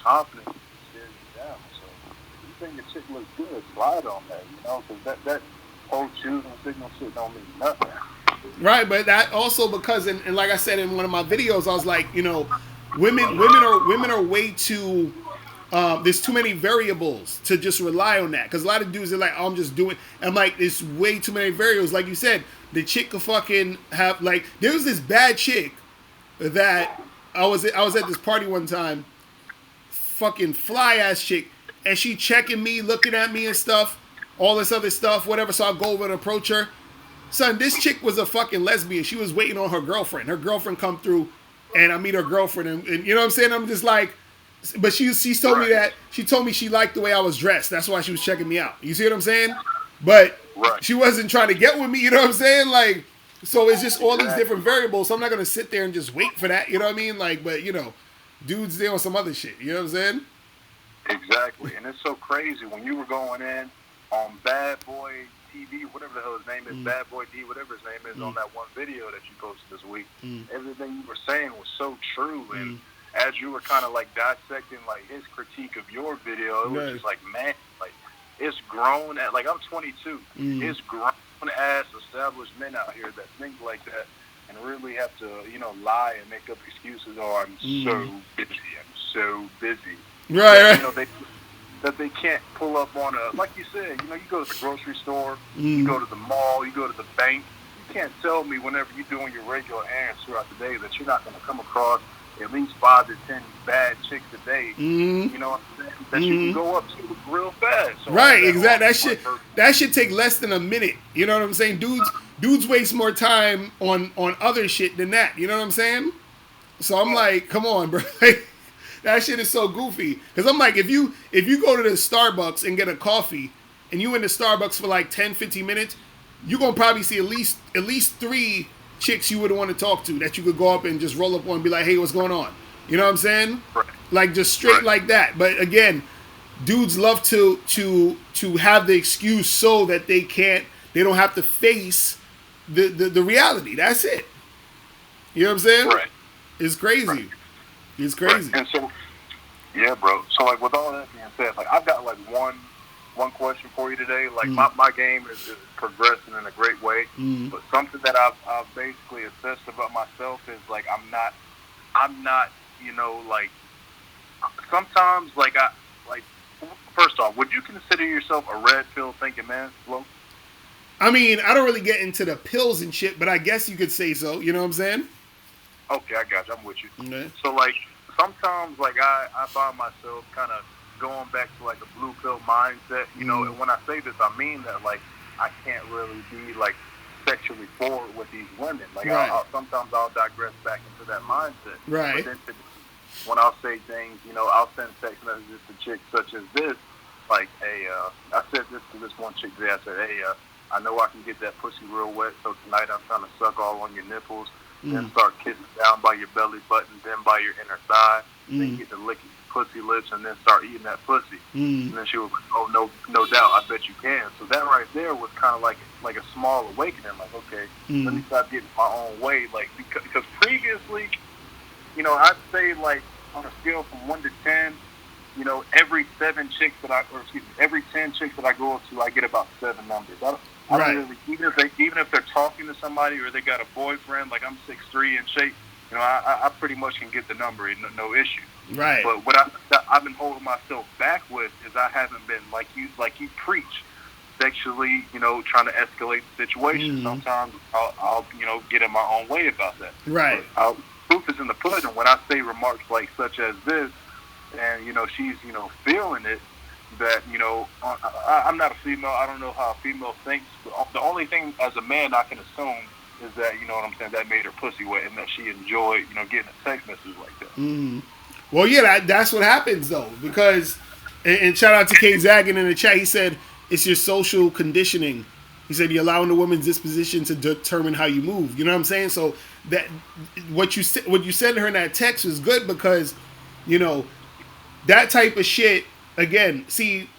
confidence to stare you down. So if you think a chick looks good, slide on that, because that whole choosing signal shit don't mean nothing. Right, but that also because and like I said in one of my videos, I was like, women are way too. There's too many variables to just rely on that because a lot of dudes are like, oh, I'm just doing. I'm like, there's way too many variables. Like you said, the chick could fucking have like. There was this bad chick that I was at this party one time, fucking fly ass chick, and she checking me, looking at me and stuff, all this other stuff, whatever. So I'll go over and approach her. Son, this chick was a fucking lesbian. She was waiting on her girlfriend. Her girlfriend come through, and I meet her girlfriend, and you know what I'm saying? I'm just like, but she told me that, she told me she liked the way I was dressed. That's why she was checking me out. You see what I'm saying? But she wasn't trying to get with me, you know what I'm saying? Like, so it's just all these different variables. So I'm not going to sit there and just wait for that, you know what I mean? Like, but, dudes there on some other shit, you know what I'm saying? Exactly. And it's so crazy. When you were going in on Bad Boy TV, whatever the hell his name is, Bad Boy D, whatever his name is, on that one video that you posted this week, everything you were saying was so true. And as you were kind of like dissecting like his critique of your video, it was just like, man, like it's grown at, like I'm 22, it's grown ass established men out here that think like that and really have to, lie and make up excuses. Oh, I'm so busy. Right. That they can't pull up on like you said, you go to the grocery store, you go to the mall, you go to the bank. You can't tell me whenever you're doing your regular errands throughout the day that you're not going to come across at least 5 to 10 bad chicks a day. You know what I'm saying? That you can go up to real fast. So right, exactly. That should take less than a minute. You know what I'm saying? Dudes waste more time on other shit than that. You know what I'm saying? So I'm like, come on, bro. That shit is so goofy. Because I'm like, if you go to the Starbucks and get a coffee, and you in the Starbucks for like 10, 15 minutes, you're going to probably see at least 3 chicks you would want to talk to that you could go up and just roll up on and be like, hey, what's going on? You know what I'm saying? Right. Like, just straight like that. But again, dudes love to have the excuse so that they don't have to face the reality. That's it. You know what I'm saying? Right. It's crazy. Right. It's crazy. Right. And so, yeah, bro. So, like, with all that being said, like, I've got, like, one question for you today. Like, my game is progressing in a great way. But something that I've basically assessed about myself is, like, I'm not, like, sometimes, like, first off, would you consider yourself a red pill thinking man, Flo? I mean, I don't really get into the pills and shit, but I guess you could say so. You know what I'm saying? Okay, I got you. I'm with you. Okay. So, like, sometimes, like, I find myself kind of going back to, like, a blue pill mindset, and when I say this, I mean that, like, I can't really be, like, sexually forward with these women. Like, sometimes I'll digress back into that mindset. Right. But then when I'll say things, I'll send text messages to chicks such as this, like, hey, I said this to this one chick today. I said, hey, I know I can get that pussy real wet, so tonight I'm trying to suck all on your nipples, then start kissing down by your belly button, then by your inner thigh, then get to licking pussy lips, and then start eating that pussy. And then she was like, oh, no doubt, I bet you can. So that right there was kind of like a small awakening. Like, okay, let me stop getting my own way. Like, because previously, you know, I'd say, like, on a scale from 1 to 10, you know, every 10 chicks that I go up to, I get about 7 numbers. I don't really, even if they're talking to somebody or they got a boyfriend, like I'm 6'3" in shape, you know, I pretty much can get the number, no issue. Right. But what I've been holding myself back with is I haven't been like you preach, sexually, you know, trying to escalate the situation. Sometimes I'll you know, get in my own way about that. Right. But proof is in the pudding. When I say remarks like such as this, and you know, she's, you know, feeling it, that, you know, I'm not a female. I don't know how a female thinks. But the only thing as a man I can assume is that, you know what I'm saying, that made her pussy wet and that she enjoyed, you know, getting a text message like that. Well, yeah, that's what happens though, because and shout out to K Zaggin in the chat. He said it's your social conditioning. He said you're allowing the woman's disposition to determine how you move. You know what I'm saying? So that what you said to her in that text was good, because, you know, that type of shit. Again, see,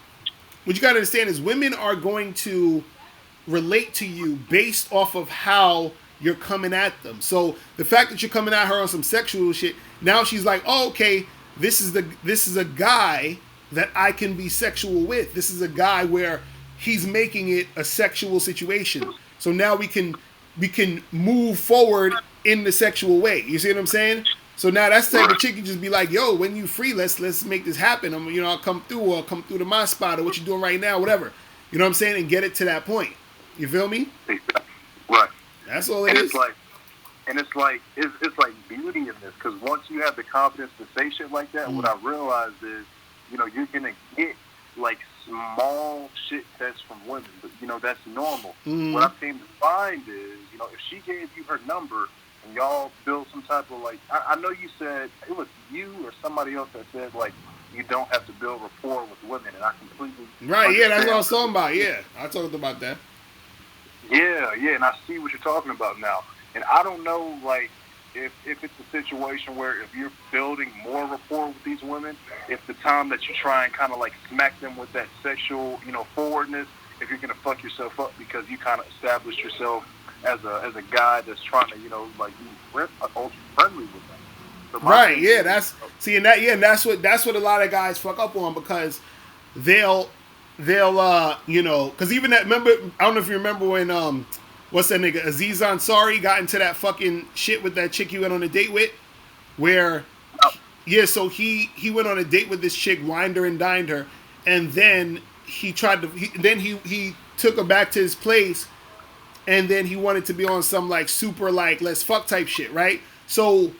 what you got to understand is women are going to relate to you based off of how you're coming at them. So the fact that you're coming at her on some sexual shit, now she's like, oh, okay, this is a guy that I can be sexual with. This is a guy where he's making it a sexual situation. So now we can move forward in the sexual way. You see what I'm saying? So now that's the type of chick you just be like, yo, when you free, let's make this happen. I'll come through, or come through to my spot, or what you doing right now, whatever. You know what I'm saying? And get it to that point. You feel me? Right. That's all it is. It's like beauty in this, because once you have the confidence to say shit like that, what I realized is, you know, you're gonna get like small shit tests from women, but you know, that's normal. What I came to find is, you know, if she gave you her number and y'all build some type of, like, I know you said it was you or somebody else that said, like, you don't have to build rapport with women, and I completely yeah, that's what I was talking about. Yeah, I talked about that. Yeah, and I see what you're talking about now. And I don't know, like, if it's a situation where if you're building more rapport with these women, if the time that you try and kind of like smack them with that sexual, you know, forwardness, if you're gonna fuck yourself up because you kind of established yourself as a guy that's trying to, you know, like, be ultra friendly with them. So right? Yeah, that's and that's what a lot of guys fuck up on, because they'll you know, because even that, remember, I don't know if you remember when what's that nigga Aziz Ansari got into that fucking shit with that chick he went on a date with, where so he went on a date with this chick, wined her and dined her, and then he took her back to his place, and then he wanted to be on some like super like let's fuck type shit, right? So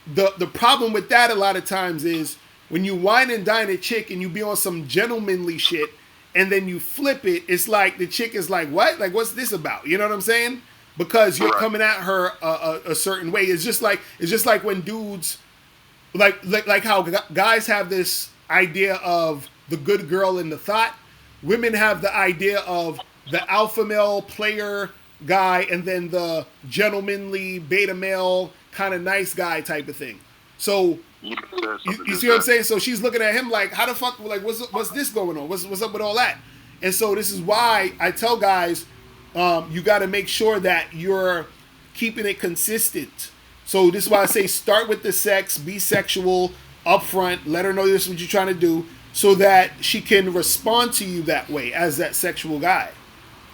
the problem with that a lot of times is when you wine and dine a chick and you be on some gentlemanly shit, and then you flip it, it's like the chick is like, what? Like, what's this about? You know what I'm saying? Because you're coming at her a certain way. It's just like when dudes, like how guys have this idea of the good girl in the thought. Women have the idea of the alpha male player guy, and then the gentlemanly beta male kind of nice guy type of thing. So you see what I'm saying? So she's looking at him like, how the fuck, like, what's this going on? What's up with all that? And so this is why I tell guys, you got to make sure that you're keeping it consistent. So this is why I say start with the sex, be sexual upfront, let her know this is what you're trying to do, so that she can respond to you that way as that sexual guy.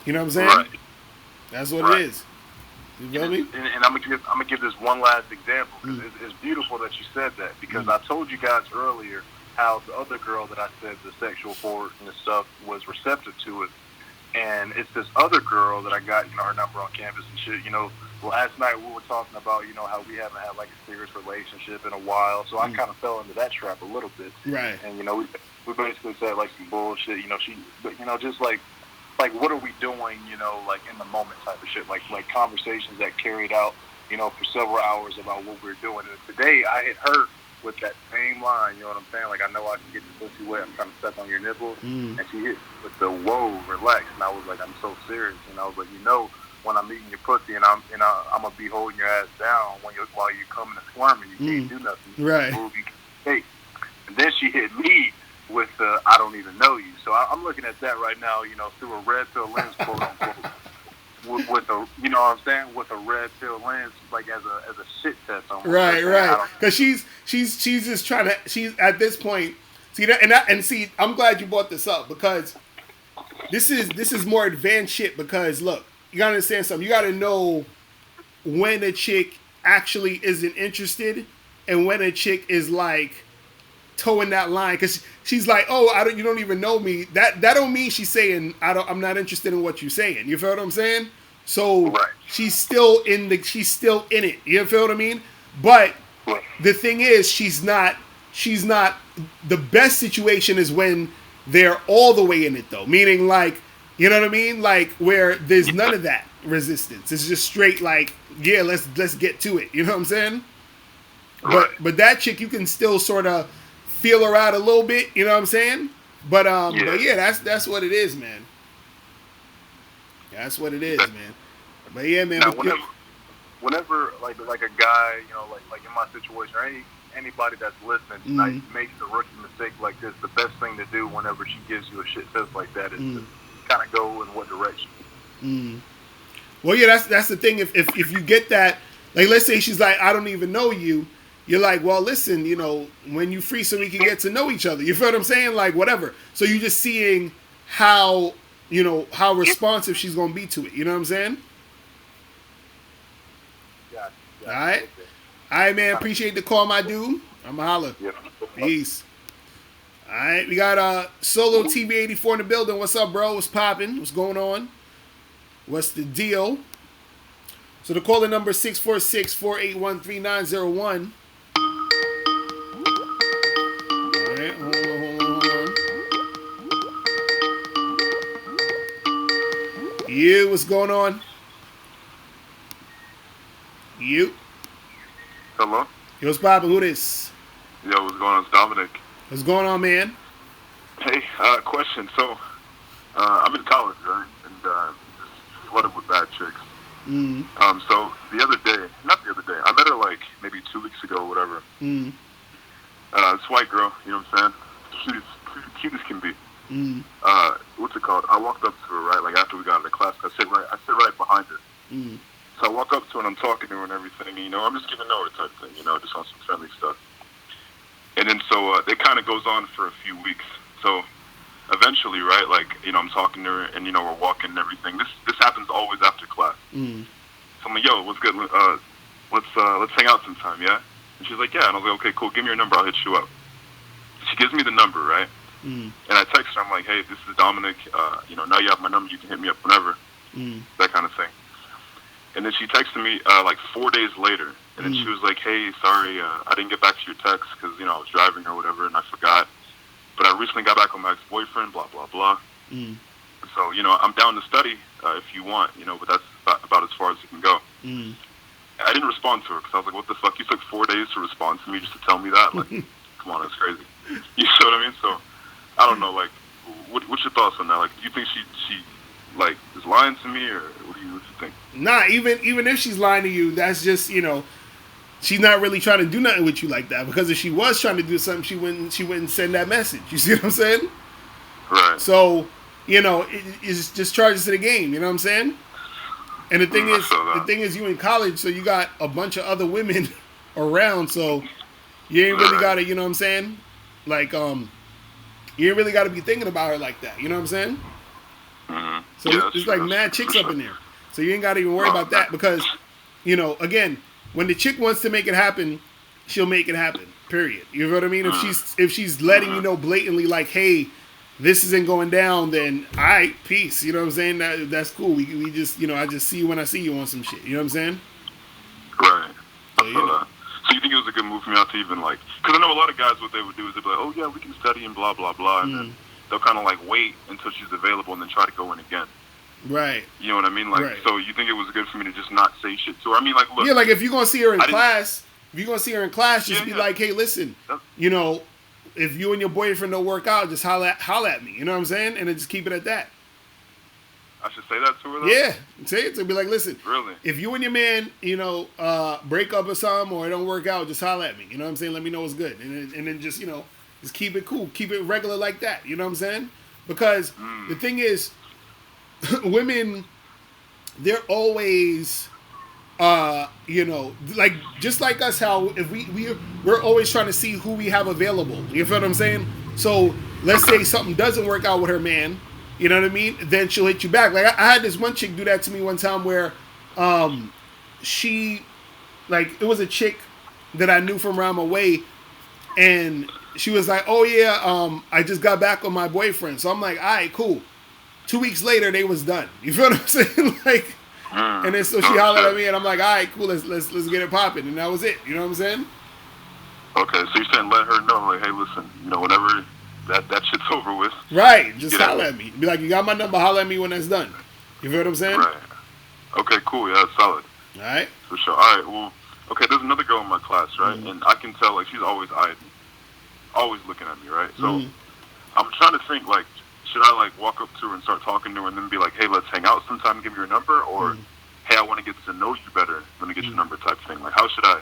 You know what I'm saying? Right. That's what it is. You feel me? And I'm gonna give this one last example, because it's beautiful that you said that, because I told you guys earlier how the other girl that I said the sexual forward and stuff was receptive to it, and it's this other girl that I got, you know, her number on campus and shit. You know, last night we were talking about, you know, how we haven't had like a serious relationship in a while, so I kind of fell into that trap a little bit. Right. And you know, we basically said like some bullshit. You know, but you know, just like what are we doing, you know, like in the moment type of shit, like conversations that carried out, you know, for several hours about what we were doing. And today I hit her with that same line. You know what I'm saying? Like, I know I can get the pussy wet. I'm trying to suck on your nipples. And she hit with the whoa, relax. And I was like, I'm so serious. And I was like, when I'm eating your pussy and I'm gonna be holding your ass down while you're coming and squirming, you can't do nothing. You Right. Move, you can't. And then she hit me with the I don't even know you. So I'm looking at that right now, through a red pill lens, quote unquote. With a, you know what I'm saying, with a red pill lens, like as a shit test. Right. Because she's just trying to. She's at this point. See that and see. I'm glad you brought this up because this is more advanced shit. Because look, you gotta understand something. You gotta know when a chick actually isn't interested and when a chick is like towing that line. Because she's like, oh, you don't even know me. That don't mean she's saying I'm not interested in what you're saying. You feel what I'm saying? So right. she's still in it. You feel what I mean? But the thing is, she's not. The best situation is when they're all the way in it, though. Meaning, like, you know what I mean? Like where there's none of that resistance. It's just straight like, yeah, let's get to it. You know what I'm saying? Right. But that chick, you can still sort of feel her out a little bit. You know what I'm saying? But yeah, that's what it is, man. That's what it is, man. But yeah, man. Now, whenever like a guy, like in my situation, or anybody that's listening tonight makes a rookie mistake like this, the best thing to do whenever she gives you a shit test like that is to kind of go in what direction. Well, yeah, that's the thing. If you get that, like, let's say she's like, I don't even know you. You're like, well, listen, when you free, so we can get to know each other. You feel what I'm saying? Like, whatever. So you're just seeing how responsive she's gonna be to it. You know what I'm saying? Yeah. All right. All right, man. Appreciate the call, my dude. I'ma holla. Yeah. Peace. All right, we got Solo TV84 in the building. What's up, bro? What's popping? What's going on? What's the deal? So the caller number 646-481-3901. All right, hold on. You, what's going on? You. Hello? Yo, what's poppin'? Who this? Yo, what's going on? It's Dominic. What's going on, man? Hey, question. So, I'm in college, right? And just flooded with bad chicks. So not the other day, I met her like maybe 2 weeks ago or whatever. This white girl, you know what I'm saying? She's cute as can be. What's it called? I walked up to her, right? Like after we got out of class, I sit right behind her. So I walk up to her and I'm talking to her and everything. I'm just getting to know her type thing. Just on some friendly stuff. And then so it kind of goes on for a few weeks. So eventually, right? Like I'm talking to her and we're walking and everything. This happens always after class. So I'm like, yo, what's good? Let's hang out sometime, yeah? And she's like, yeah. And I was like, okay, cool. Give me your number. I'll hit you up. She gives me the number, right? And I text her. I'm like, hey, this is Dominic. Now you have my number. You can hit me up whenever. That kind of thing. And then she texted me like 4 days later. And then she was like, hey, sorry, I didn't get back to your text because, I was driving or whatever and I forgot. But I recently got back with my ex-boyfriend, blah, blah, blah. So, I'm down to study if you want, but that's about as far as it can go. I didn't respond to her because I was like, what the fuck? You took 4 days to respond to me just to tell me that? Like, come on, that's crazy. You know what I mean? So, I don't know, like, what's your thoughts on that? Like, do you think she like, is lying to me, or what do you think? Nah, even if she's lying to you, that's just, she's not really trying to do nothing with you like that. Because if she was trying to do something, she wouldn't send that message. You see what I'm saying? Right. So, it's just charges to the game. You know what I'm saying? And the thing is, you in college, so you got a bunch of other women around. So you ain't really gotta, you know what I'm saying? Like, you ain't really gotta be thinking about her like that. You know what I'm saying? So there's like mad chicks up in there. So you ain't gotta even worry about that because, again, when the chick wants to make it happen, she'll make it happen. Period. You know what I mean? If she's letting you know blatantly, like, hey, this isn't going down, then all right, peace. You know what I'm saying? That's cool. We just, I just see you when I see you on some shit. You know what I'm saying? Right. So you think it was a good move for me not to even like? Because I know a lot of guys, what they would do is they'd be like, oh yeah, we can study and blah blah blah, and then they'll kind of like wait until she's available and then try to go in again. Right. You know what I mean? Like, so you think it was good for me to just not say shit to her? I mean, like, look. Yeah, like if you're gonna see her in class, If you're gonna see her in class, just be like, hey, listen, you know, if you and your boyfriend don't work out, just holla at me. You know what I'm saying? And then just keep it at that. I should say that to her, though? Yeah, say it to be like, listen, really, if you and your man, you know, break up or something or it don't work out, just holla at me. You know what I'm saying? Let me know what's good, and then just, you know, just keep it cool, keep it regular like that. You know what I'm saying? Because the thing is, women, they're always, you know, like just like us, how if we're always trying to see who we have available. You feel what I'm saying? So let's say something doesn't work out with her man. You know what I mean? Then she'll hit you back. Like I had this one chick do that to me one time where, she, like it was a chick that I knew from around my way, and she was like, "Oh yeah, I just got back with my boyfriend." So I'm like, "All right, cool." 2 weeks later, they was done. You feel what I'm saying? Like, and then so she hollered at me, and I'm like, "All right, cool, let's get it popping," and that was it. You know what I'm saying? Okay, so you're saying let her know, like, hey, listen, you know, whenever that shit's over with, right? Just holler at me. Be like, you got my number. Holler at me when that's done. You feel what I'm saying? Right. Okay, cool. Yeah, that's solid. All right. For sure. All right. Well, okay. There's another girl in my class, right? And I can tell, like, she's always eyeing me, always looking at me, right? So I'm trying to think, like, should I like walk up to her and start talking to her and then be like, hey, let's hang out sometime, give me your number, or hey, I want to get to know you better, let me get your number type thing. Like, how should I?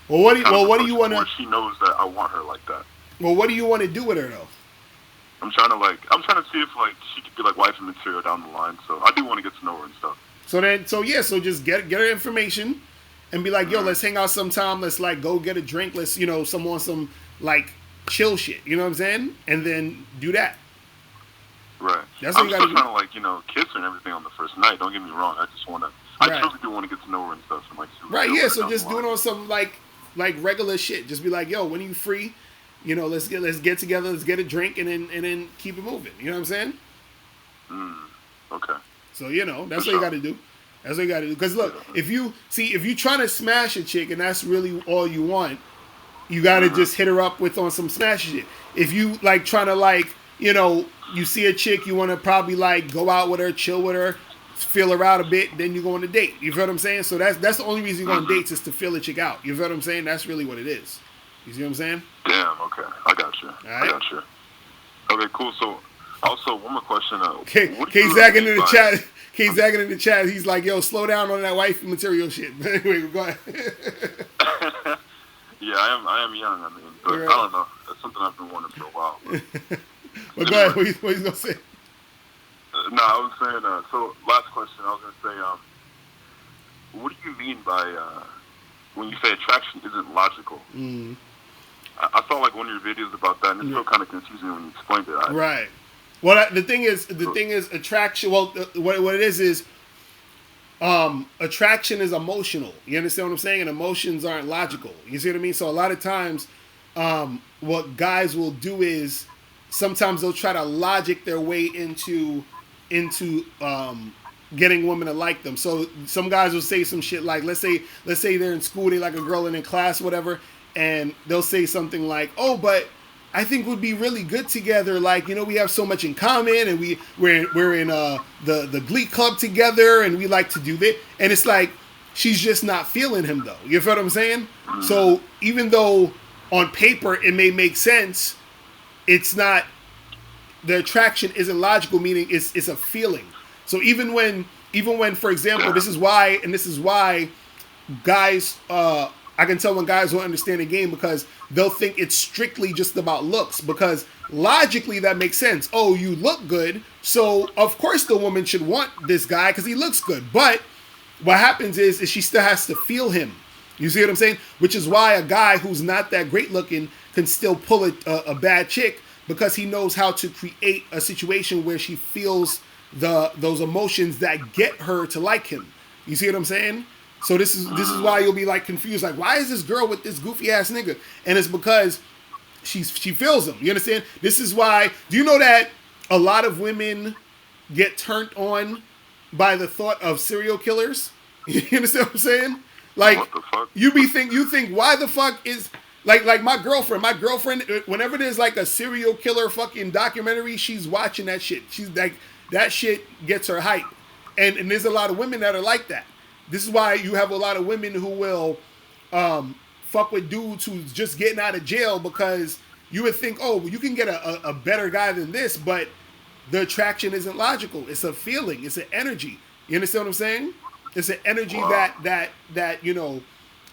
Well, what do you want to? She knows that I want her like that. Well, what do you want to do with her though? I'm trying to see if like she could be like wifey material down the line. So I do want to get to know her and stuff. So just get her information, and be like, yo, let's hang out sometime. Let's like go get a drink. Let's some like chill shit. You know what I'm saying? And then do that. Right. That's what I'm you still gotta trying to kiss her and everything on the first night. Don't get me wrong. I just want to. I truly do want to get to know her and stuff. And, like, right. Yeah. So just do it on some like regular shit. Just be like, yo, when are you free? You know, let's get together, let's get a drink, and then keep it moving. You know what I'm saying? Okay. So that's what you got to do. That's what you got to do. Because look, if you trying to smash a chick and that's really all you want, you got to just hit her up on some smash shit. If you like trying to you see a chick, you want to probably like go out with her, chill with her, feel her out a bit, then you go on a date. You feel what I'm saying? So that's the only reason you go on dates is to feel a chick out. You feel what I'm saying? That's really what it is. You see what I'm saying? Damn, okay. I got you. Right. I got you. Okay, cool. So, also, one more question. K-Zagging in the chat. K-Zagging in the chat. He's like, yo, slow down on that wifey material shit. But anyway, go ahead. Yeah, I am young. I mean, but I don't know. That's something I've been wanting for a while. But go ahead. What you going to say? No, I was saying, so last question. I was going to say, what do you mean by when you say attraction isn't logical? I saw like one of your videos about that, and it's still kind of confusing when you explained it. Right. Well, the thing is, attraction. Well, what it is attraction is emotional. You understand what I'm saying? And emotions aren't logical. You see what I mean? So a lot of times, what guys will do is sometimes they'll try to logic their way into getting women to like them. So some guys will say some shit like, let's say they're in school, they like a girl in class, whatever. And they'll say something like, "Oh, but I think we'd be really good together. Like, we have so much in common, and we're in the Glee Club together, and we like to do this." And it's like she's just not feeling him, though. You feel what I'm saying? So even though on paper it may make sense, it's not. The attraction isn't logical, meaning it's a feeling. So even when, for example, this is why guys. I can tell when guys don't understand the game because they'll think it's strictly just about looks, because logically that makes sense. Oh, you look good, so of course the woman should want this guy because he looks good. But what happens is she still has to feel him. You see what I'm saying? Which is why a guy who's not that great looking can still pull a bad chick, because he knows how to create a situation where she feels those emotions that get her to like him. You see what I'm saying? So this is why you'll be like confused, like, why is this girl with this goofy ass nigga? And it's because she feels him. You understand? This is why. Do you know that a lot of women get turned on by the thought of serial killers? You understand what I'm saying? Like, what the fuck? you think why the fuck is like my girlfriend, whenever there's like a serial killer fucking documentary, she's watching that shit. She's like, that shit gets her hype. And there's a lot of women that are like that. This is why you have a lot of women who will fuck with dudes who's just getting out of jail because you would think, oh, you can get a better guy than this, but the attraction isn't logical. It's a feeling. It's an energy. You understand what I'm saying? It's an energy that you know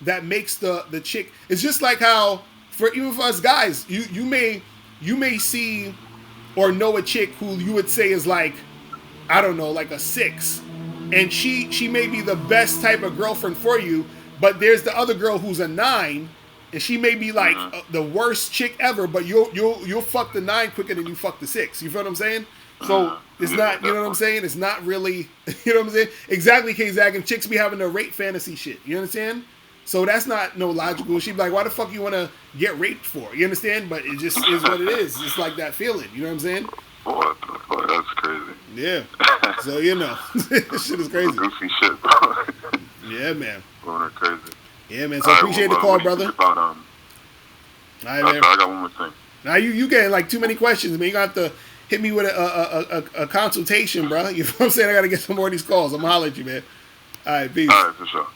that makes the chick. It's just like how even for us guys, you may see or know a chick who you would say is like, I don't know, like a 6, and she may be the best type of girlfriend for you, but there's the other girl who's a 9, and she may be like the worst chick ever, but you'll fuck the 9 quicker than you fuck the 6. You feel what I'm saying? So it's not, you know what I'm saying? It's not really, you know what I'm saying? Exactly, K-Zag, and chicks be having the rape fantasy shit. You understand? So that's not no logical. She'd be like, why the fuck you want to get raped for? You understand? But it just is what it is. It's like that feeling. You know what I'm saying? What the fuck? That's crazy. Yeah. So, you know, this shit is crazy. Goofy shit, bro. Yeah, man. Going crazy. Yeah, man. So appreciate the call, brother. About, all right, man. I got one more thing. Now you getting like too many questions, man. You gonna have to hit me with a consultation, bro. You know what I'm saying? I gotta get some more of these calls. I'm gonna holler at you, man. All right, peace. All right, for sure.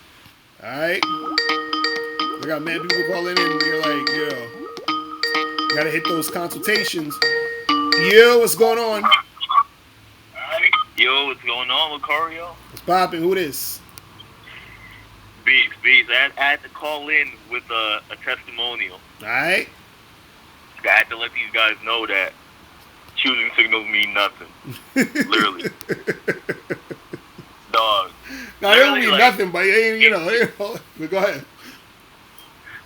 All right. We got mad people calling in. And they're like, yo, gotta hit those consultations. Yo, what's going on? Yo, what's going on, Locario? What's popping? Who this? Beats. I had to call in with a testimonial. All right. I had to let these guys know that choosing signals mean nothing. Literally. Dog. Now, they don't mean nothing, but you know, but go ahead.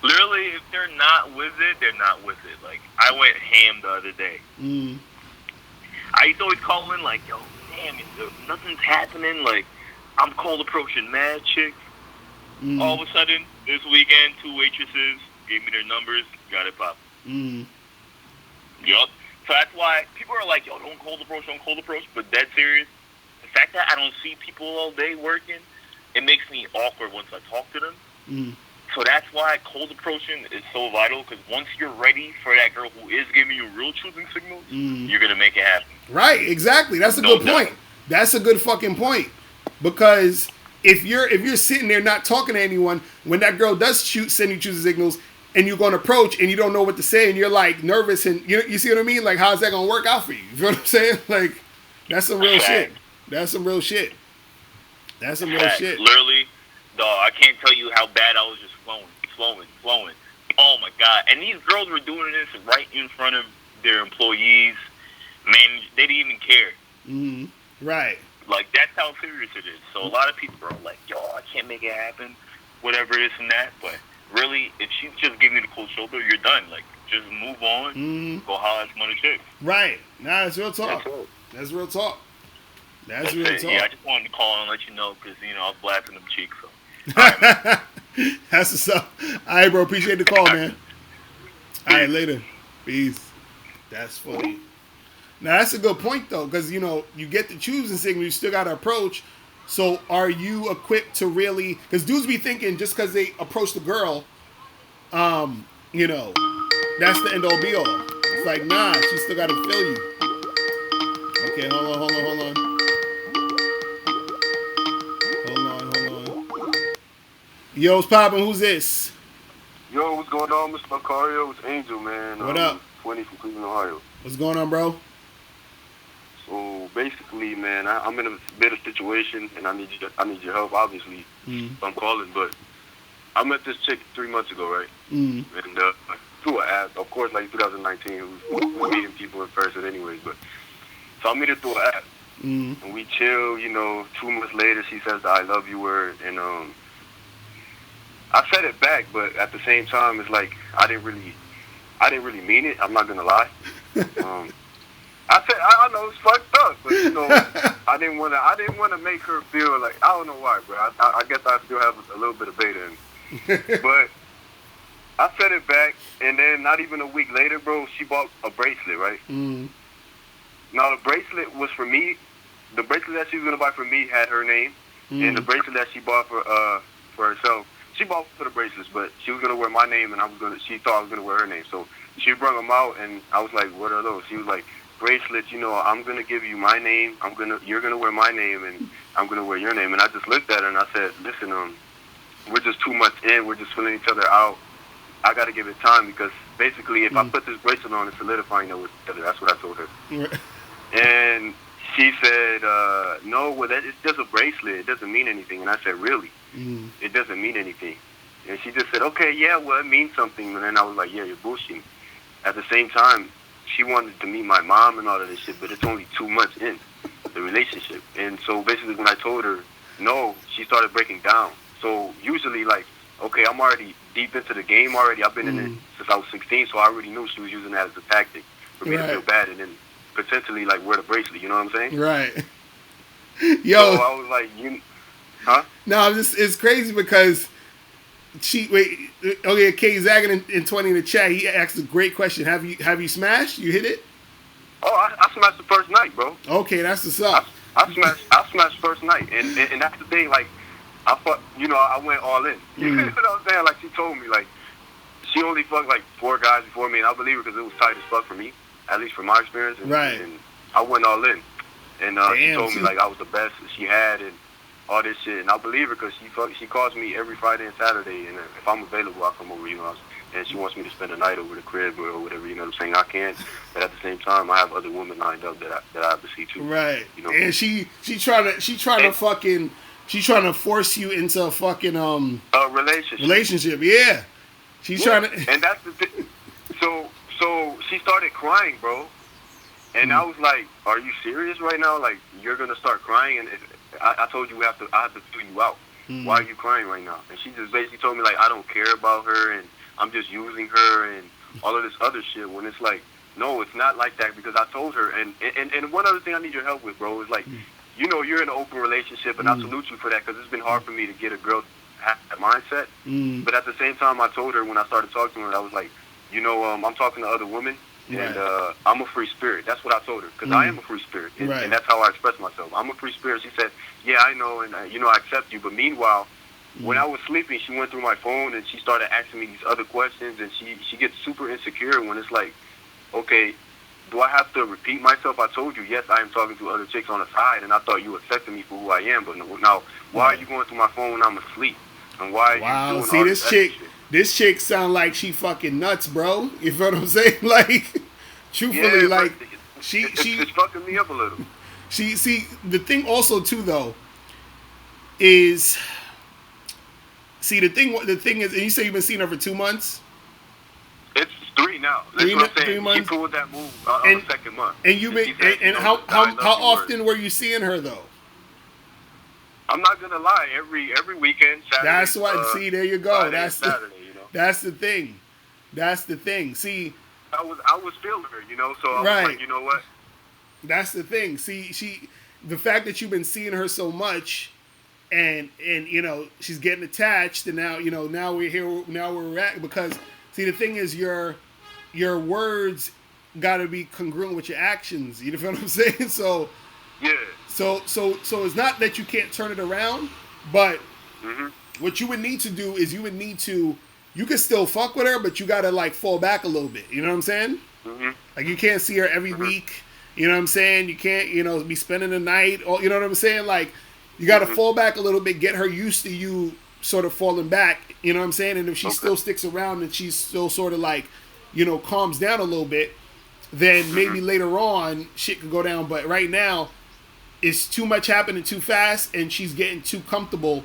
Literally, if they're not with it, they're not with it. Like, I went ham the other day. I used to always call in like, yo, damn, nothing's happening. Like, I'm cold approaching mad chicks. All of a sudden, this weekend, 2 waitresses gave me their numbers, got it popping. Yup. So that's why people are like, yo, don't cold approach, but dead serious. The fact that I don't see people all day working, it makes me awkward once I talk to them. So that's why cold approaching is so vital, because once you're ready for that girl who is giving you real choosing signals, you're going to make it happen. Right, exactly. That's a good point. That's a good fucking point. Because if you're sitting there not talking to anyone, when that girl does send you choosing signals, and you're going to approach and you don't know what to say and you're like nervous and you see what I mean? Like, how's that going to work out for you? You feel what I'm saying? Like, that's some real shit. That's some real shit. That's some real shit. Literally, dog, I can't tell you how bad I was just flowing. Oh my God. And these girls were doing this right in front of their employees. Man, they didn't even care. Right. Like, that's how serious it is. So a lot of people are like, yo, I can't make it happen, whatever this and that. But really, if she's just giving you the cold shoulder, you're done. Like, just move on, go holler at some other chick. Right. Nah, that's real talk. That's real talk. That's real talk. Yeah, I just wanted to call and let you know, because, you know, I was blasting them cheeks. So. All right, that's what's up. All right, bro. Appreciate the call, man. All right, later. Peace. That's funny. Now, that's a good point, though, because, you know, you get the choosing signal, you still got to approach. So are you equipped to really, because dudes be thinking just because they approach the girl, you know, that's the end all be all. It's like, nah, she still got to feel you. Okay, hold on. Yo, what's poppin'? Who's this? Yo, what's going on, Mr. Locario? It's Angel, man. What up? 20 from Cleveland, Ohio. What's going on, bro? So basically, man, I'm in a bit of situation, and I need your help, obviously. So I'm calling, but I met this chick 3 months ago, right? And through an app, of course, like 2019, we're meeting people in person, anyways. But so I meet her through an app, and we chill. You know, 2 months later, she says the "I love you" word, and I said it back, but at the same time, it's like I didn't really mean it. I'm not gonna lie. I said I know it's fucked up, but you know I didn't want to make her feel like, I don't know why, bro. I guess I still have a little bit of beta in me. But I said it back, and then not even a week later, bro, she bought a bracelet, right? Now the bracelet was for me. The bracelet that she was gonna buy for me had her name, and the bracelet that she bought for herself. She bought for the bracelets, but she was gonna wear my name, and she thought I was gonna wear her name. So she brought them out, and I was like, "What are those?" She was like, "Bracelets. You know, I'm gonna give you my name. You're gonna wear my name, and I'm gonna wear your name." And I just looked at her and I said, "Listen, we're just 2 months in. We're just filling each other out. I got to give it time because basically, if I put this bracelet on, it's solidifying that we're together. That's what I told her. And she said, no, well, it's just a bracelet. It doesn't mean anything. And I said, really? It doesn't mean anything. And she just said, okay, yeah, well, it means something. And then I was like, yeah, you're bullshitting. At the same time, she wanted to meet my mom and all of this shit, but it's only 2 months in the relationship. And so basically when I told her no, she started breaking down. So usually, like, okay, I'm already deep into the game already. I've been in it since I was 16, so I already knew she was using that as a tactic for me to feel bad and then potentially, like, wear the bracelet. You know what I'm saying? Right. Yo. So I was like, huh? No, it's crazy because K Zagging in 20 in the chat, he asked a great question. Have you smashed? You hit it? Oh, I smashed the first night, bro. Okay, that's what's up. I smashed first night, and that's the thing. Like, I went all in. You know what I'm saying? Like, she told me, like, she only fucked like 4 guys before me, and I believe her because it was tight as fuck for me, at least from my experience. And, right. And I went all in, and she told me like I was the best that she had, and all this shit, and I believe her because she calls me every Friday and Saturday, and if I'm available, I'll come over, and she wants me to spend a night over the crib or whatever, you know what I'm saying? I can't, but at the same time, I have other women lined up that I have to see too. Right. You know? And she trying to force you into a fucking a relationship. Yeah. She's trying to. And that's the thing. So she started crying, bro. And I was like, "Are you serious right now? Like, you're gonna start crying?" And I told you I have to fill you out. Why are you crying right now? And she just basically told me like I don't care about her and I'm just using her and all of this other shit. When it's like, no, it's not like that because I told her. And one other thing I need your help with, bro, is like, you're in an open relationship, and I salute you for that because it's been hard for me to get a girl to have that mindset. But at the same time, I told her when I started talking to her, I was like, I'm talking to other women. And I'm a free spirit. That's what I told her because I am a free spirit, and that's how I express myself. I'm a free spirit. She said, "Yeah, I know, and I accept you." But meanwhile, when I was sleeping, she went through my phone and she started asking me these other questions, and she gets super insecure when it's like, okay, do I have to repeat myself? I told you, yes, I am talking to other chicks on the side, and I thought you accepted me for who I am. But now, why are you going through my phone when I'm asleep? And why are you doing all this shit? This chick sound like she fucking nuts, bro. You feel what I'm saying? Like, truthfully, yeah, like it's fucking me up a little. The thing also too though is the thing is, and you say you've been seeing her for 2 months. It's 3 now. That's what I'm saying. 3 months. She pulled that move on the 2nd month. And you've been how often were you seeing her though? I'm not gonna lie, every weekend, Saturday. That's what. See, there you go. Friday, That's Saturday. That's the thing. That's the thing. See, I was feeling her, so I was like, you know what? That's the thing. See, the fact that you've been seeing her so much, and she's getting attached, and now we're here, now we're at because see the thing is your words got to be congruent with your actions. You know what I'm saying? So yeah. So it's not that you can't turn it around, but what you would need to do is you can still fuck with her, but you gotta like fall back a little bit. You know what I'm saying? Like you can't see her every week. You know what I'm saying? You can't be spending the night. Or, you know what I'm saying? Like you gotta fall back a little bit, get her used to you sort of falling back. You know what I'm saying? And if she still sticks around and she's still sort of like calms down a little bit, then maybe later on shit could go down. But right now, it's too much happening too fast, and she's getting too comfortable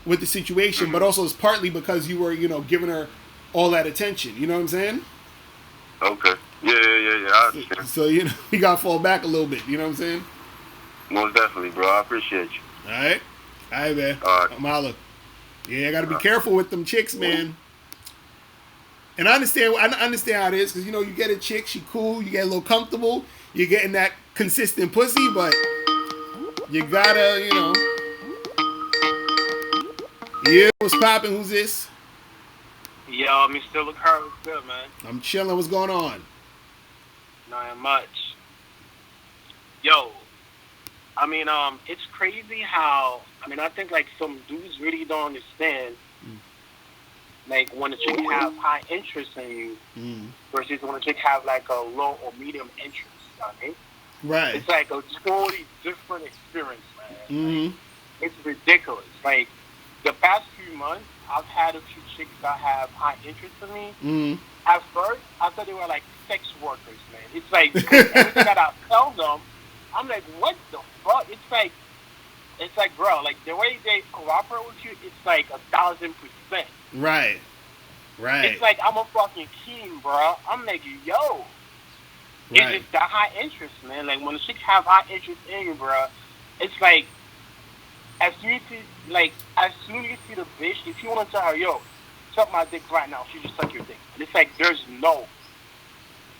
with the situation. But also, it's partly because you were, giving her all that attention. You know what I'm saying? Okay. Yeah. I understand. So you gotta fall back a little bit. You know what I'm saying? Most definitely, bro. I appreciate you. All right, man. All right. I'm holla. Yeah, I gotta be careful with them chicks, man. And I understand how it is because you get a chick, she cool, you get a little comfortable, you're getting that consistent pussy, but you gotta, Yeah, what's poppin'? Who's this? Yo, Mr. Locario, what's good, man? I'm chilling. What's going on? Not much. Yo, it's crazy how, I think, like, some dudes really don't understand, like, when a chick have high interest in you versus when a chick have, like, a low or medium interest, you know what I mean? Right. It's like a totally different experience, man. Like, it's ridiculous. Like, the past few months, I've had a few chicks that have high interest in me. Mm. At first, I thought they were like sex workers, man. It's like because everything that I tell them, I'm like, what the fuck? It's like, bro, like the way they cooperate with you, it's like 1,000%. Right. Right. It's like I'm a fucking king, bro. I'm like, yo. Right. It's just the high interest, man. Like when the chicks have high interest in you, bro, it's like as soon as you see the bitch, if you want to tell her, yo, suck my dick right now, she just suck your dick. And it's like there's no.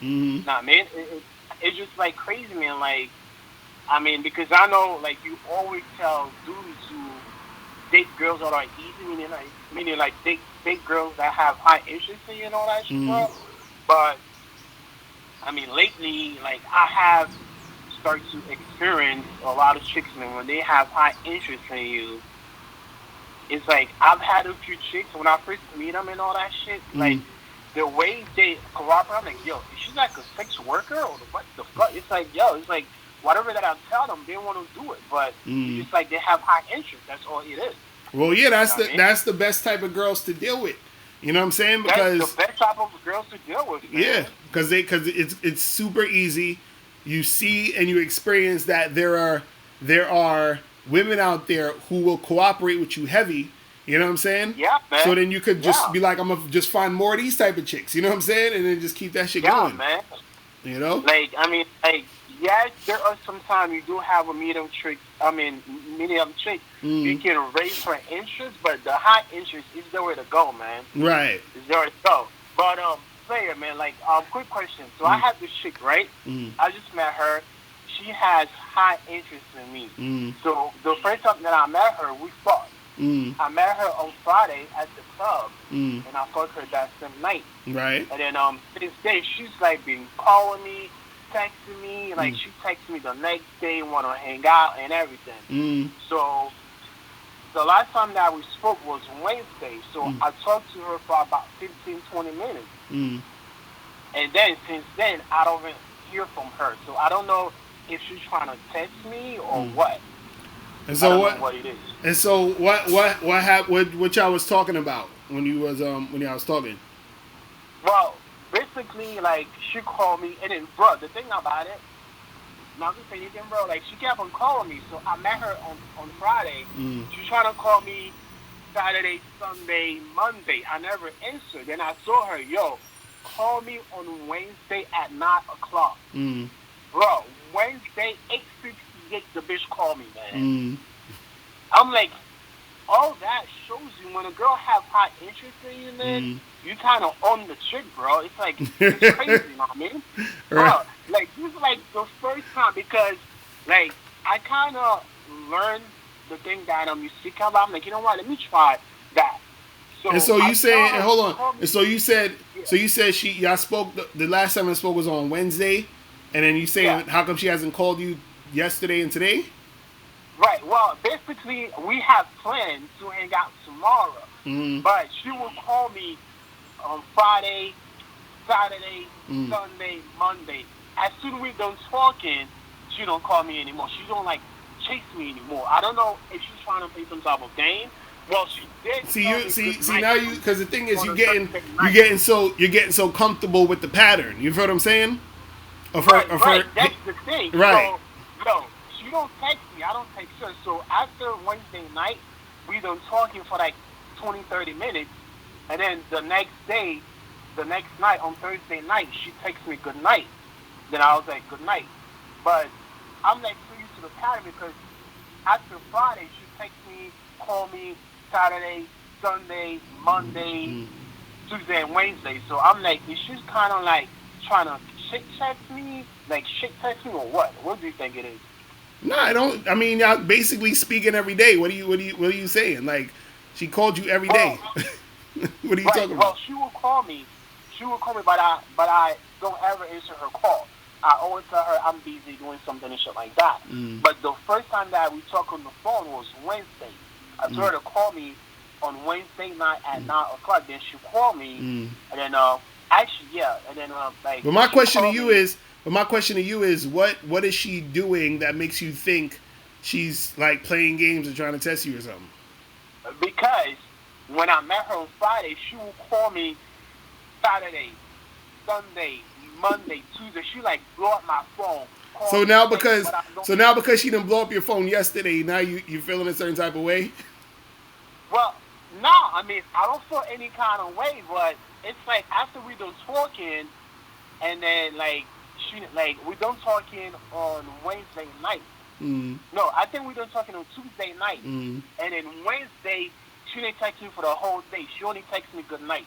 Mm-hmm. Nah, man. It's just like crazy, man. Like, I mean, because I know, like, you always tell dudes who date girls that are easy, meaning like date girls that have high interest in you and all that shit, bro. But I mean, lately, like, I have started to experience a lot of chicks, man, when they have high interest in you. It's like, I've had a few chicks, when I first meet them and all that shit, like, the way they cooperate, I'm like, yo, is she like a sex worker or what the fuck? It's like, yo, it's like, whatever that I tell them, they want to do it, but it's just like they have high interest. That's all it is. Well, yeah, that's the best type of girls to deal with. You know what I'm saying? Because that's the best type of girls to deal with, man. Yeah, because it's super easy. You see and you experience that there are women out there who will cooperate with you heavy. You know what I'm saying? Yeah, man. So then you could just be like, I'm gonna just find more of these type of chicks. You know what I'm saying? And then just keep that shit going. Man. You know? Like, I mean, like, yes, there are sometimes you do have a medium chick. You can raise her interest, but the high interest is the way to go, man. Right. Is the way to go. But player, man, like, quick question. So I had this chick, right? I just met her. She has high interest in me. So the first time that I met her, we fought. I met her on Friday at the club, and I fucked her that same night. Right. And then since then, she's like been calling me, texting me. Like she texted me the next day, want to hang out and everything. So the last time that we spoke was Wednesday. So I talked to her for about 15, 20 minutes. And then since then, I don't even hear from her. So I don't know if she's trying to text me or what. And so what it is. And so what happened? What y'all was talking about when y'all was talking? Well, basically, like she called me, and then, bro, the thing about it, not to say anything, bro. Like she kept on calling me, so I met her on Friday. She was trying to call me Saturday, Sunday, Monday. I never answered. Then I told her, yo, call me on Wednesday at 9:00. Bro, Wednesday 8:58, the bitch called me, man. I'm like, all that shows you when a girl have high interest in you, man, you kind of own the chick, bro. It's like, it's crazy, you know what I mean? Bro, like, this is like the first time because, like, I kind of learned the thing that you seek out. I'm like, you know what, let me try that. So and so you said, and hold on. And so you said, y'all spoke, the last time I spoke was on Wednesday, and then you saying, how come she hasn't called you yesterday and today? Right. Well, basically, we have plans to hang out tomorrow. But she will call me on Friday, Saturday, Sunday, Monday. As soon as we're done talking, she don't call me anymore. She don't, like, chase me anymore. I don't know if she's trying to play some type of game. Well, she did. See now you, because the thing is, you're getting so comfortable with the pattern. You feel what I'm saying? Right. That's the thing. Right. So, she don't text me. I don't text her. So after Wednesday night, we done talking for like 20, 30 minutes. And then the next night, on Thursday night, she texts me good night. Then I was like, good night. But I'm like so used to the pattern because after Friday, she texts me, call me Saturday, Sunday, Monday, Tuesday, and Wednesday. So I'm like, is she kind of like trying to shit text me? Like shit text me or what? What do you think it is? No, I don't. I mean, y'all basically speaking every day. What are you saying? Like, she called you every day. What are you talking about? Well, she will call me, but I don't ever answer her call. I always tell her I'm busy doing something and shit like that. But the first time that we talked on the phone was Wednesday. I told her to call me on Wednesday night at 9:00. Then she called me, and then and then like. But my question to you is, what is she doing that makes you think she's like playing games or trying to test you or something? Because when I met her on Friday, she will call me Saturday, Sunday, Monday, Tuesday. She like blow up my phone. So now because she didn't blow up your phone yesterday, now you feeling a certain type of way? Well, no, I mean I don't feel any kind of way, but it's like after we done talking, and then like we done talking on Wednesday night. No, I think we done talking on Tuesday night, and then Wednesday she didn't text me for the whole day. She only texted me good night,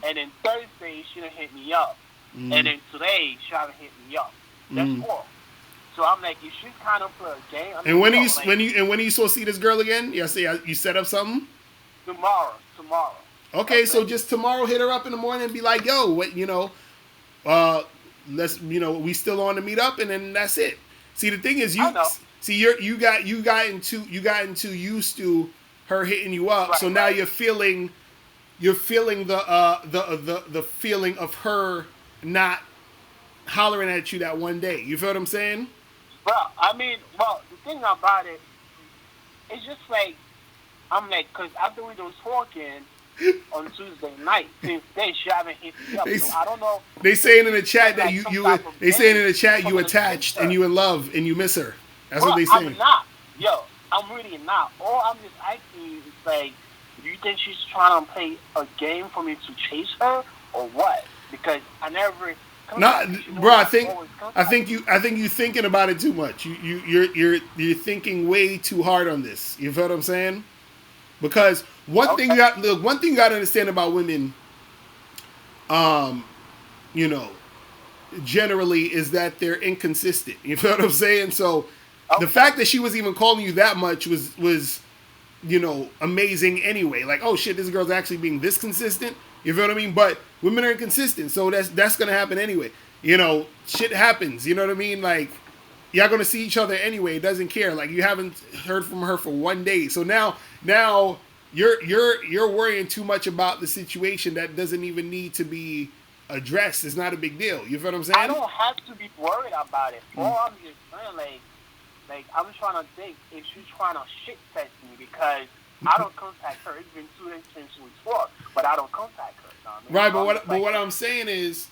and then Thursday she didn't hit me up, and then today she haven't hit me up. That's all. So I'm like, if she's kind of for a game. I mean, and when are you supposed to see this girl again? You set up something? Tomorrow. Okay, so just tomorrow, hit her up in the morning and be like, yo, what let's we still on to meet up, and then that's it. See, the thing is, you got into used to her hitting you up, so now you're feeling the feeling of her not hollering at you that one day. You feel what I'm saying? Well, I mean, the thing about it, it's just like, I'm like, because after we done talking on Tuesday night, since then she haven't hit me up, so I don't know. They saying in the chat that you attached and you in love and you miss her. That's what they saying. I'm not. Yo, I'm really not. All I'm just asking you is like, do you think she's trying to play a game for me to chase her or what? Because I never. No, bro. I think you thinking about it too much. You're thinking way too hard on this. You feel what I'm saying? Because one thing you got to understand about women, generally is that they're inconsistent. You feel what I'm saying? So the fact that she was even calling you that much was amazing anyway. Like, oh shit, this girl's actually being this consistent. You feel what I mean? But women are inconsistent, so that's gonna happen anyway. Shit happens. You know what I mean? Like, y'all gonna see each other anyway. It doesn't care. Like, you haven't heard from her for one day, so now you're worrying too much about the situation that doesn't even need to be addressed. It's not a big deal. You feel what I'm saying? I don't have to be worried about it. All I'm just saying, like I'm trying to think if she's trying to shit test me because I don't contact her. It's been 2 days since we talked, but I don't contact her. Right, but what I'm saying is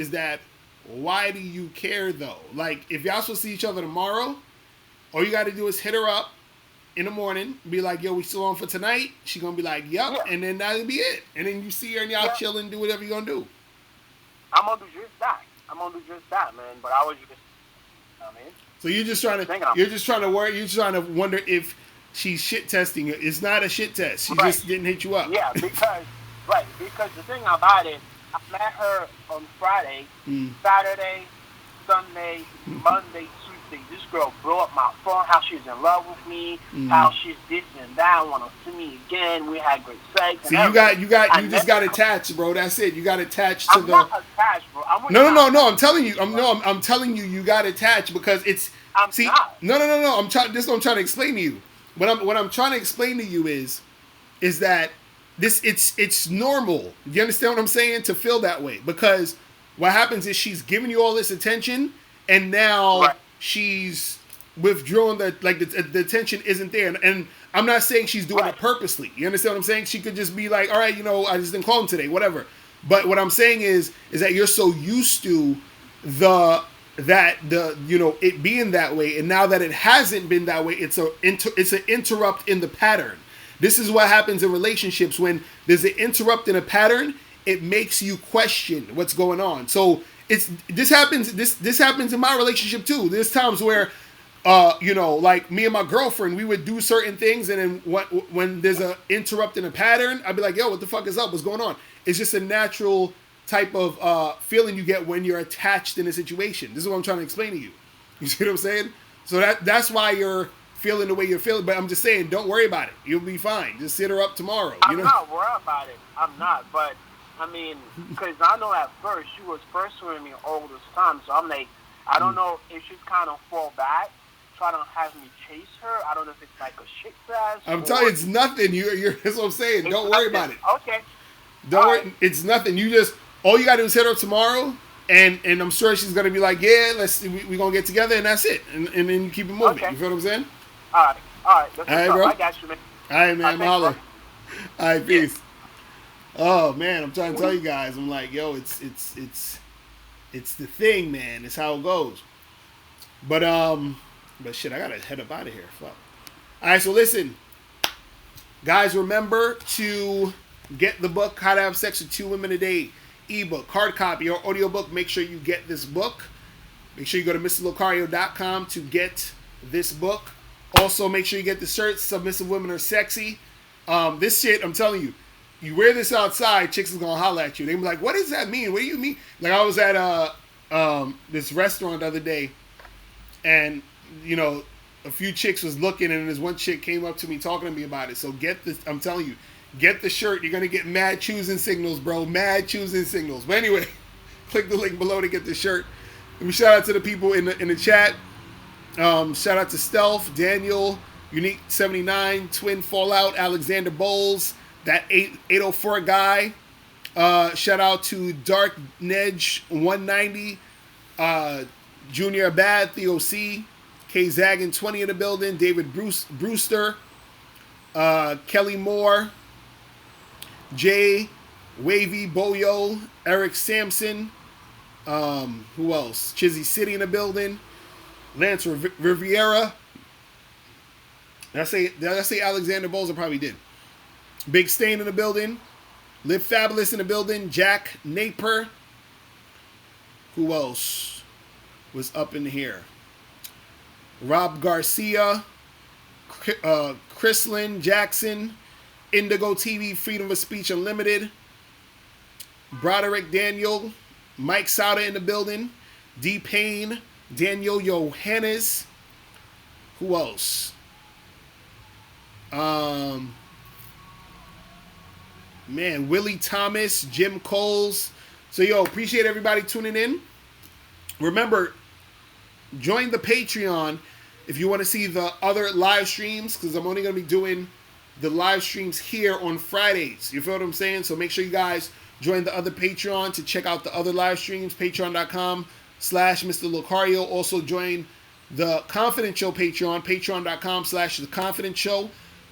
that why do you care though? Like, if y'all supposed to see each other tomorrow, all you got to do is hit her up in the morning, be like, yo, we still on for tonight? She gonna be like, yep, and then that'll be it. And then you see her and y'all chill and do whatever you gonna do. I'm gonna do just that, man. But I was just, So you're just trying to wonder if she's shit testing you. It's not a shit test. She just didn't hit you up. Yeah, because the thing about it, I met her on Friday, Saturday, Sunday, Monday, Tuesday. This girl blew up my phone, how she's in love with me, how she's this and that, want to see me again. We had great sex. See, you just got attached, bro. That's it. You got attached to I'm not attached, bro. No. I'm telling you. I'm telling you. You got attached because it's. No. This is what I'm trying to explain to you. What I'm trying to explain to you is that it's normal. You understand what I'm saying? To feel that way, because what happens is she's giving you all this attention, and now she's withdrawing the attention isn't there. And I'm not saying she's doing it purposely. You understand what I'm saying? She could just be like, all right, I just didn't call him today, whatever. But what I'm saying is that you're so used to it being that way, and now that it hasn't been that way, it's an interrupt in the pattern. This is what happens in relationships when there's an interrupt in a pattern. It makes you question what's going on. So this happens in my relationship too. There's times where like me and my girlfriend, we would do certain things, and then when there's an interrupt in a pattern, I'd be like, yo, what the fuck is up? What's going on? It's just a natural type of feeling you get when you're attached in a situation. This is what I'm trying to explain to you. You see what I'm saying? So that's why you're feeling the way you're feeling. But I'm just saying, don't worry about it. You'll be fine. Just sit her up tomorrow. I'm not worried about it. I'm not. But I mean, because I know at first she was pursuing me all this time. So I'm like, I don't know if she's kind of fall back, trying to have me chase her. I don't know if it's like a shit fest. I'm telling you, it's nothing. That's what I'm saying. Don't worry about it. Okay. Don't worry. It's nothing. All you gotta do is hit her up tomorrow, and I'm sure she's gonna be like, yeah, we're gonna get together, and that's it. And then you keep it moving. Okay. You feel what I'm saying? All right. All right, bro. I got you, man. All right, man. Holla. All right, peace. Oh man, I'm trying to tell you guys. I'm like, yo, it's the thing, man. It's how it goes. But shit, I gotta head up out of here. Fuck. All right, so listen, guys. Remember to get the book "How to Have Sex with Two Women a Day" ebook, hard copy, or audiobook. Make sure you get this book. Make sure you go to MrLocario.com to get this book. Also, make sure you get the shirt. Submissive Women Are Sexy. This shit, I'm telling you, you wear this outside, chicks is gonna holler at you. They be like, "What does that mean? What do you mean?" Like I was at this restaurant the other day, and you know, a few chicks was looking, and this one chick came up to me talking to me about it. So get this. I'm telling you, get the shirt. You're gonna get mad choosing signals, bro. Mad choosing signals. But anyway, click the link below to get the shirt. And we shout out to the people in the chat. Shout out to Stealth, Daniel, Unique 79, Twin Fallout, Alexander Bowles, that 804 guy. Shout out to Dark Nedge 190, Junior Abad, Theo C, K Zagan 20 in the building, David Brewster, Kelly Moore, Jay, Wavy Boyo, Eric Sampson, who else? Chizzy City in the building. Lance Riviera. Did I say Alexander Bowles? I probably did. Big Stain in the building. Live Fabulous in the building. Jack Naper. Who else was up in here? Rob Garcia. Chrislyn Jackson. Indigo TV, Freedom of Speech Unlimited. Broderick Daniel. Mike Sauter in the building. D. Payne. Daniel Johannes. Who else? Man, Willie Thomas, Jim Coles. So, yo, appreciate everybody tuning in. Remember, join the Patreon if you want to see the other live streams, because I'm only going to be doing the live streams here on Fridays. You feel what I'm saying? So make sure you guys join the other Patreon to check out the other live streams, patreon.com/Mr. Locario. Also join the Confident Show Patreon, patreon.com/The Confident Show.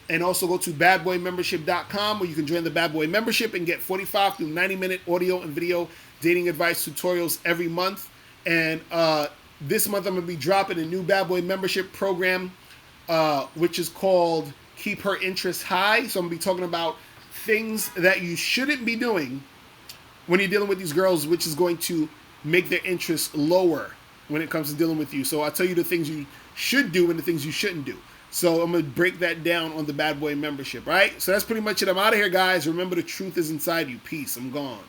And also go to badboymembership.com where you can join the Bad Boy membership and get 45 through 90-minute audio and video dating advice tutorials every month. And this month I'm going to be dropping a new Bad Boy membership program, which is called Keep Her Interest High. So I'm going to be talking about things that you shouldn't be doing when you're dealing with these girls, which is going to make their interest lower when it comes to dealing with you. So I'll tell you the things you should do and the things you shouldn't do. So I'm going to break that down on the Bad Boy membership, right? So that's pretty much it. I'm out of here, guys. Remember, the truth is inside you. Peace. I'm gone.